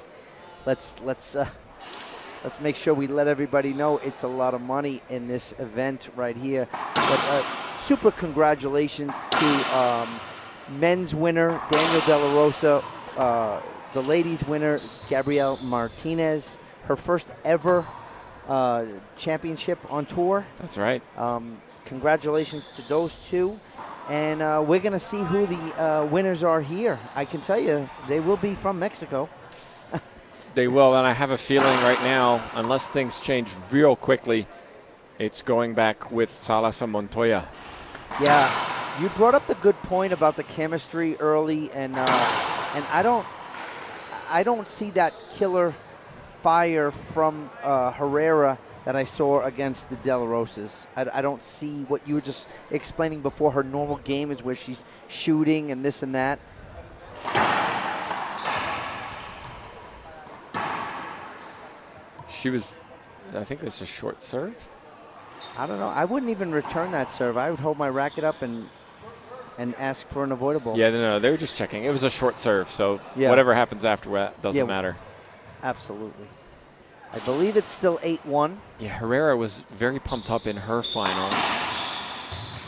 [SPEAKER 1] Let's make sure we let everybody know it's a lot of money in this event right here. But super congratulations to men's winner Daniel De La Rosa, the ladies winner Gabrielle Martinez, her first ever championship on tour.
[SPEAKER 2] That's right.
[SPEAKER 1] Congratulations to those two. And we're going to see who the winners are here. I can tell you they will be from Mexico.
[SPEAKER 2] They will, and I have a feeling right now, unless things change real quickly, it's going back with Salas and Montoya.
[SPEAKER 1] Yeah, you brought up the good point about the chemistry early, and I don't see that killer fire from Herrera that I saw against the De La Rosas. I don't see what you were just explaining before. Her normal game is where she's shooting and this and that.
[SPEAKER 2] She was, I think it's a short serve.
[SPEAKER 1] I don't know. I wouldn't even return that serve. I would hold my racket up and ask for an avoidable.
[SPEAKER 2] Yeah, no, they were just checking. It was a short serve, so
[SPEAKER 1] yeah.
[SPEAKER 2] Whatever happens after that doesn't matter.
[SPEAKER 1] Absolutely. I believe it's still 8-1.
[SPEAKER 2] Yeah, Herrera was very pumped up in her final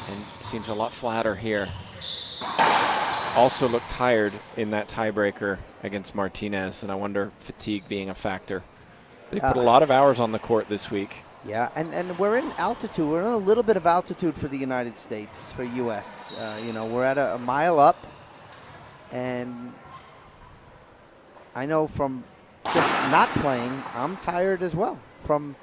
[SPEAKER 2] and seems a lot flatter here. Also looked tired in that tiebreaker against Martinez, and I wonder fatigue being a factor. They put a lot of hours on the court this week.
[SPEAKER 1] Yeah, and we're in altitude. We're in a little bit of altitude for the United States, for U.S. We're at a mile up, and I know from just not playing, I'm tired as well from,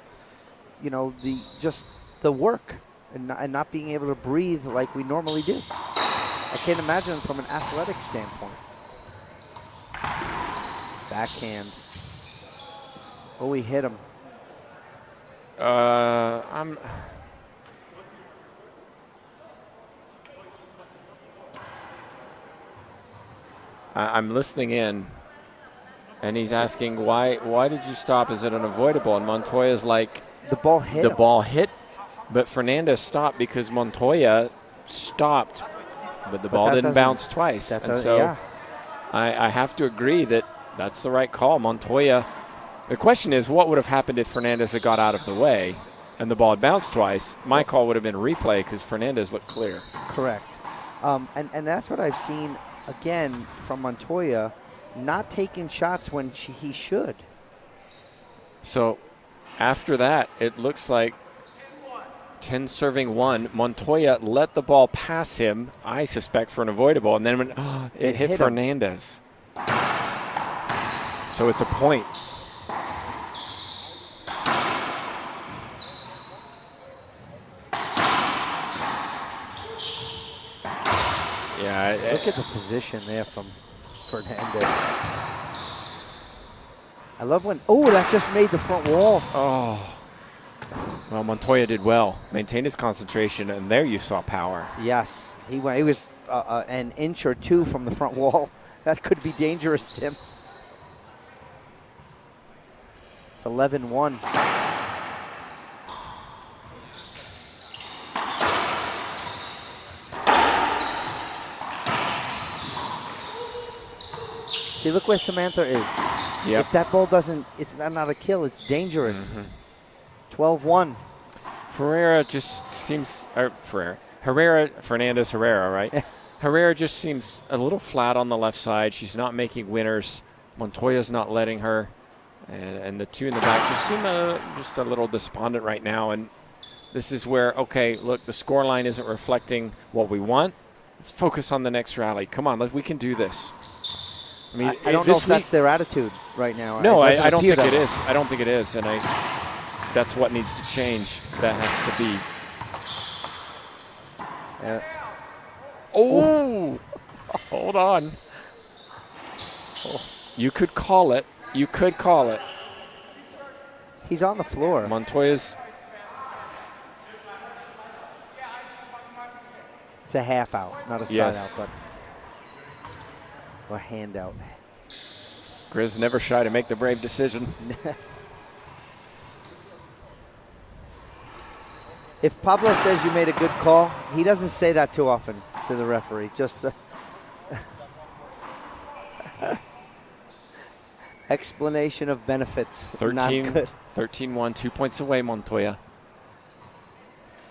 [SPEAKER 1] the work and not being able to breathe like we normally do. I can't imagine from an athletic standpoint. Backhand. Oh, we hit him.
[SPEAKER 2] I'm listening in, and he's asking, why did you stop? Is it unavoidable? And Montoya's like,
[SPEAKER 1] the ball hit
[SPEAKER 2] the
[SPEAKER 1] him.
[SPEAKER 2] ball hit, but Fernandez stopped because Montoya stopped, but the ball didn't bounce twice. And so I have to agree that that's the right call. Montoya. The question is, what would have happened if Fernandez had got out of the way and the ball had bounced twice? My call would have been replay because Fernandez looked clear.
[SPEAKER 1] Correct. And that's what I've seen, again, from Montoya, not taking shots when he should.
[SPEAKER 2] So after that, it looks like 10 serving 1. Montoya let the ball pass him, I suspect, for an avoidable, and then when it hit Fernandez. So it's a point. Yeah,
[SPEAKER 1] look at the position there from Fernandez. I love when, that just made the front wall.
[SPEAKER 2] Oh. Well, Montoya did well. Maintained his concentration, and there you saw power.
[SPEAKER 1] Yes. He was an inch or two from the front wall. That could be dangerous, Tim. It's 11-1. See, look where Samantha is.
[SPEAKER 2] Yep.
[SPEAKER 1] If that ball doesn't, it's not a kill, it's dangerous. 12-1.
[SPEAKER 2] Herrera just seems, Fernandez, Herrera, right? Herrera just seems a little flat on the left side. She's not making winners. Montoya's not letting her. And the two in the back just seem just a little despondent right now. And this is where, okay, look, the scoreline isn't reflecting what we want. Let's focus on the next rally. Come on, we can do this. I mean,
[SPEAKER 1] I don't know if that's their attitude right now.
[SPEAKER 2] No, I don't think it is. I don't think it is, and that's what needs to change. That has to be. Oh, hold on. You could call it. You could call it.
[SPEAKER 1] He's on the floor.
[SPEAKER 2] Montoya's.
[SPEAKER 1] It's a half out, not a side out, but or hand out.
[SPEAKER 2] Grizz never shy to make the brave decision.
[SPEAKER 1] If Pablo says you made a good call, he doesn't say that too often to the referee. Just explanation of benefits.
[SPEAKER 2] 13-1, 2 points away, Montoya.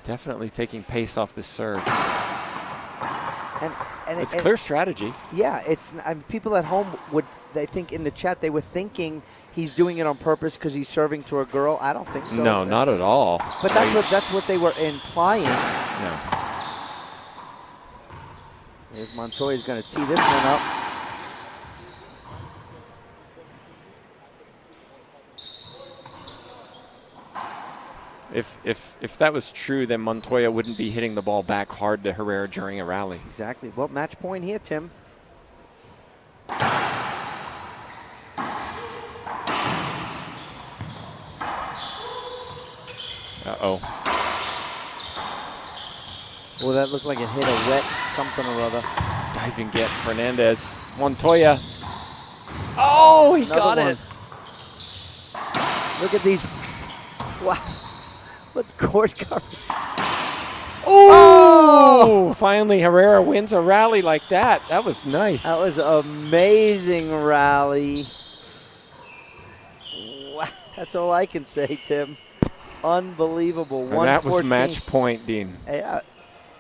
[SPEAKER 2] Definitely taking pace off the serve.
[SPEAKER 1] And
[SPEAKER 2] it's clear strategy.
[SPEAKER 1] Yeah, people at home they think in the chat they were thinking he's doing it on purpose because he's serving to a girl. I don't think so.
[SPEAKER 2] No, not at all.
[SPEAKER 1] But that's what they were implying.
[SPEAKER 2] No.
[SPEAKER 1] There's Montoya's going to tee this one up.
[SPEAKER 2] If that was true, then Montoya wouldn't be hitting the ball back hard to Herrera during a rally.
[SPEAKER 1] Exactly. Well, match point here, Tim.
[SPEAKER 2] Uh-oh.
[SPEAKER 1] Well, that looked like it hit a wet something or other.
[SPEAKER 2] Diving get Fernandez. Montoya. Oh, he
[SPEAKER 1] Another
[SPEAKER 2] got
[SPEAKER 1] one.
[SPEAKER 2] it.
[SPEAKER 1] Look at these. Wow. What court coverage.
[SPEAKER 2] Oh! Finally, Herrera wins a rally like that. That was nice.
[SPEAKER 1] That was an amazing rally. Wow. That's all I can say, Tim. Unbelievable.
[SPEAKER 2] And that was match point, Dean.
[SPEAKER 1] Yeah.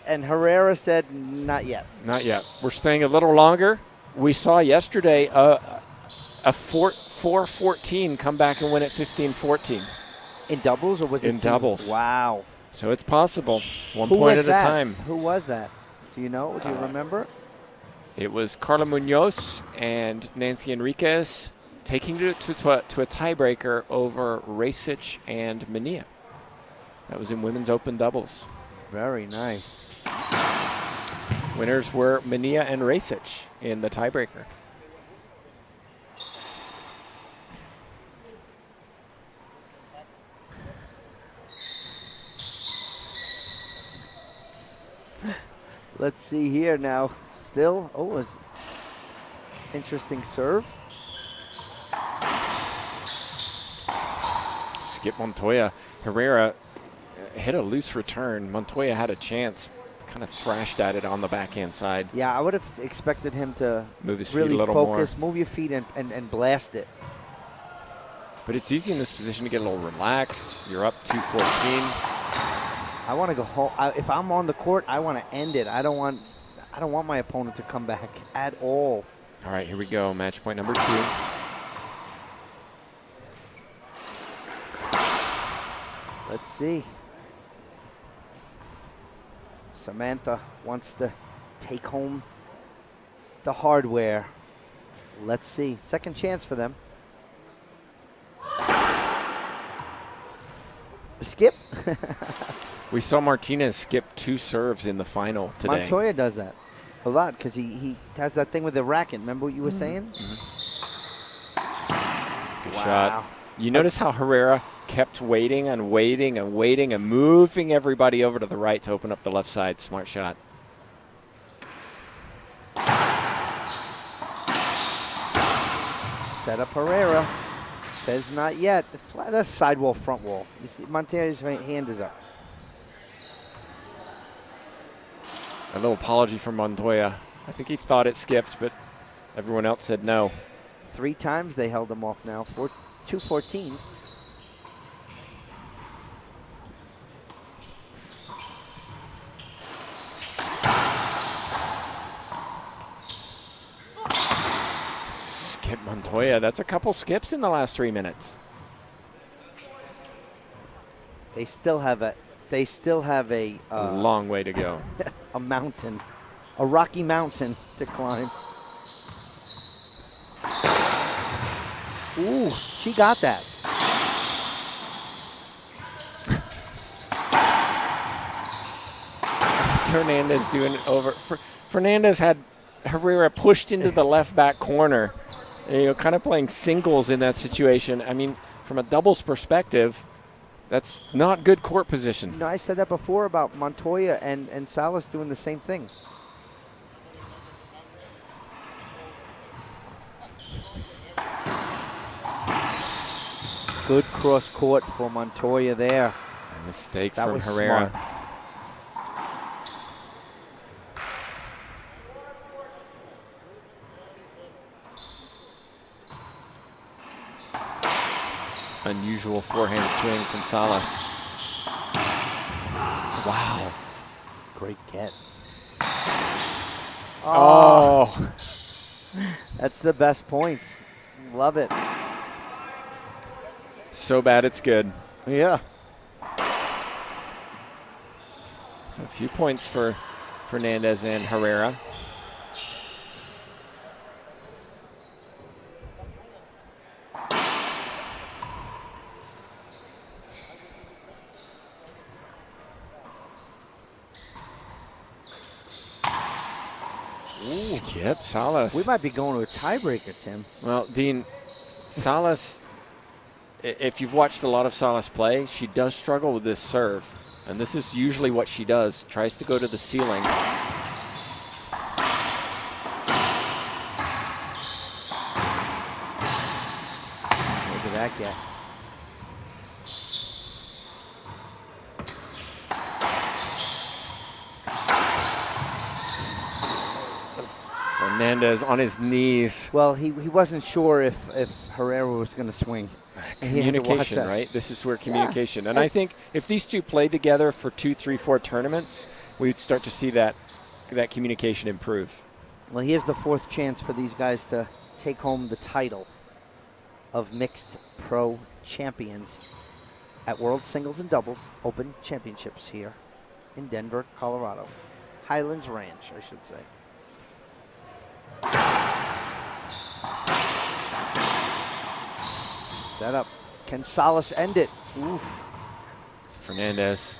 [SPEAKER 1] And Herrera said, not yet.
[SPEAKER 2] Not yet. We're staying a little longer. We saw yesterday a 4-14 come back and win at 15-14.
[SPEAKER 1] In doubles, or was it
[SPEAKER 2] in doubles?
[SPEAKER 1] Wow.
[SPEAKER 2] So it's possible. One point at a time.
[SPEAKER 1] Who was that? Do you know? Do you remember?
[SPEAKER 2] It was Carla Munoz and Nancy Enriquez taking it to a tiebreaker over Rasic and Mania. That was in women's open doubles.
[SPEAKER 1] Very nice.
[SPEAKER 2] Winners were Mania and Rasic in the tiebreaker.
[SPEAKER 1] Let's see here now. Still, it was interesting serve.
[SPEAKER 2] Skip Montoya. Herrera hit a loose return. Montoya had a chance, kind of thrashed at it on the backhand side.
[SPEAKER 1] Yeah, I would have expected him to
[SPEAKER 2] move his
[SPEAKER 1] really
[SPEAKER 2] feet a little
[SPEAKER 1] focus,
[SPEAKER 2] more.
[SPEAKER 1] move your feet and blast it.
[SPEAKER 2] But it's easy in this position to get a little relaxed. You're up 2-14.
[SPEAKER 1] I want to go home. If I'm on the court, I want to end it. I don't want my opponent to come back at all.
[SPEAKER 2] All right, here we go. Match point number 2.
[SPEAKER 1] Let's see. Samantha wants to take home the hardware. Let's see. Second chance for them. Skip.
[SPEAKER 2] We saw Martinez skip 2 serves in the final today.
[SPEAKER 1] Montoya does that a lot because he has that thing with the racket. Remember what you were saying?
[SPEAKER 2] Good shot. You notice how Herrera kept waiting and waiting and waiting and moving everybody over to the right to open up the left side. Smart shot.
[SPEAKER 1] Set up Herrera. Says not yet. That's sidewall, front wall. You see, Montoya's hand is up.
[SPEAKER 2] A little apology from Montoya. I think he thought it skipped, but everyone else said no.
[SPEAKER 1] 3 times they held him off now. 2-14.
[SPEAKER 2] Skip Montoya. That's a couple skips in the last 3 minutes.
[SPEAKER 1] They still have a
[SPEAKER 2] long way to go.
[SPEAKER 1] a mountain, a rocky mountain to climb. Ooh, she got that.
[SPEAKER 2] Fernandez doing it over. Fernandez had Herrera pushed into the left back corner. Kind of playing singles in that situation. I mean, from a doubles perspective, that's not good court position.
[SPEAKER 1] No, I said that before about Montoya and Salas doing the same thing. Good cross court for Montoya there.
[SPEAKER 2] A mistake
[SPEAKER 1] That
[SPEAKER 2] from
[SPEAKER 1] was
[SPEAKER 2] Herrera.
[SPEAKER 1] smart.
[SPEAKER 2] Unusual forehand swing from Salas. Wow.
[SPEAKER 1] Great get.
[SPEAKER 2] Oh.
[SPEAKER 1] That's the best points. Love it.
[SPEAKER 2] So bad it's good.
[SPEAKER 1] Yeah.
[SPEAKER 2] So a few points for Fernandez and Herrera. Skip Salas.
[SPEAKER 1] We might be going to a tiebreaker, Tim.
[SPEAKER 2] Well, Dean, Salas, if you've watched a lot of Salas play, she does struggle with this serve. And this is usually what she does, tries to go to the ceiling.
[SPEAKER 1] Look at that get.
[SPEAKER 2] Fernandez on his knees.
[SPEAKER 1] Well, he wasn't sure if Herrera was going to swing.
[SPEAKER 2] Communication, right? This is where communication. And I think if these two played together for 2, 3, 4 tournaments, we'd start to see that communication improve.
[SPEAKER 1] Well, here's the fourth chance for these guys to take home the title of Mixed Pro Champions at World Singles and Doubles Open Championships here in Denver, Colorado. Highlands Ranch, I should say. Set up. Can Salas end it? Oof.
[SPEAKER 2] Fernandez.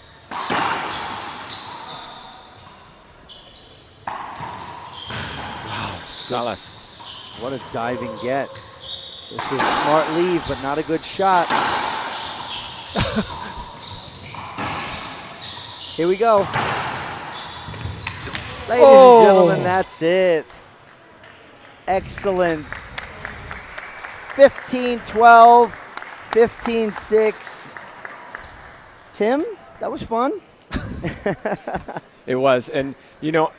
[SPEAKER 2] Wow. Salas.
[SPEAKER 1] What a diving get. This is a smart leave, but not a good shot. Here we go. Ladies and gentlemen, that's it. Excellent. 15-12, 15-6. Tim, that was fun.
[SPEAKER 2] It was. And, you know,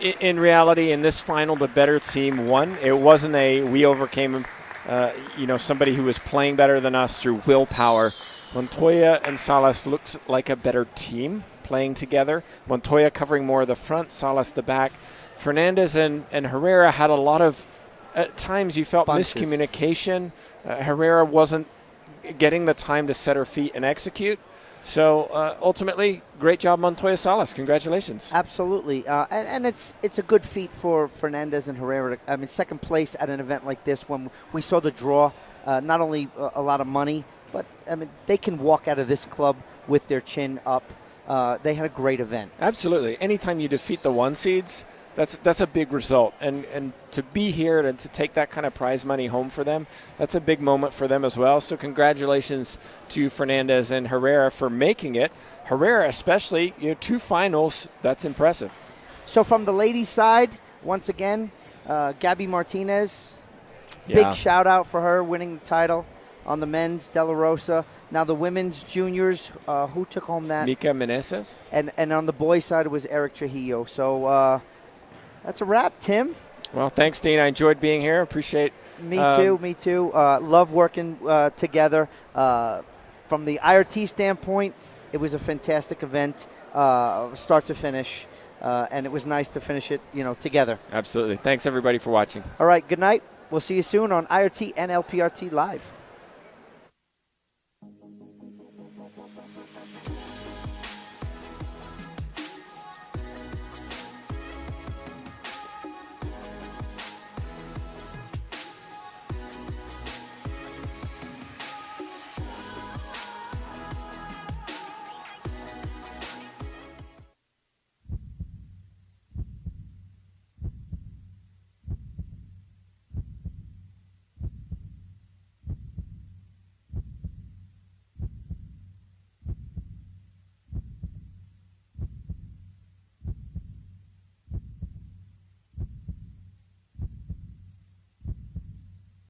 [SPEAKER 2] in reality, in this final, the better team won. It wasn't we overcame somebody who was playing better than us through willpower. Montoya and Salas looked like a better team playing together. Montoya covering more of the front, Salas the back. Fernandez and Herrera had a lot of, at times you felt
[SPEAKER 1] bunches.
[SPEAKER 2] Miscommunication. Herrera wasn't getting the time to set her feet and execute. So ultimately, great job, Montoya Salas. Congratulations.
[SPEAKER 1] Absolutely. And it's a good feat for Fernandez and Herrera. I mean, second place at an event like this when we saw the draw, not only a lot of money, but I mean, they can walk out of this club with their chin up. They had a great event.
[SPEAKER 2] Absolutely. Anytime you defeat the one seeds, that's a big result. And to be here and to take that kind of prize money home for them, that's a big moment for them as well. So congratulations to Fernandez and Herrera for making it. Herrera especially, 2 finals, that's impressive.
[SPEAKER 1] So from the ladies' side, once again, Gabby Martinez,
[SPEAKER 2] Yeah.
[SPEAKER 1] big shout out for her winning the title. On the men's, De La Rosa. Now the women's juniors, who took home that?
[SPEAKER 2] Mika Meneses.
[SPEAKER 1] And on the boys' side, it was Eric Trujillo. So that's a wrap, Tim.
[SPEAKER 2] Well, thanks, Dean. I enjoyed being here. Appreciate.
[SPEAKER 1] Me too. Love working together. From the IRT standpoint, it was a fantastic event, start to finish, and it was nice to finish it, together.
[SPEAKER 2] Absolutely. Thanks, everybody, for watching.
[SPEAKER 1] All right, good night. We'll see you soon on IRT and LPRT Live.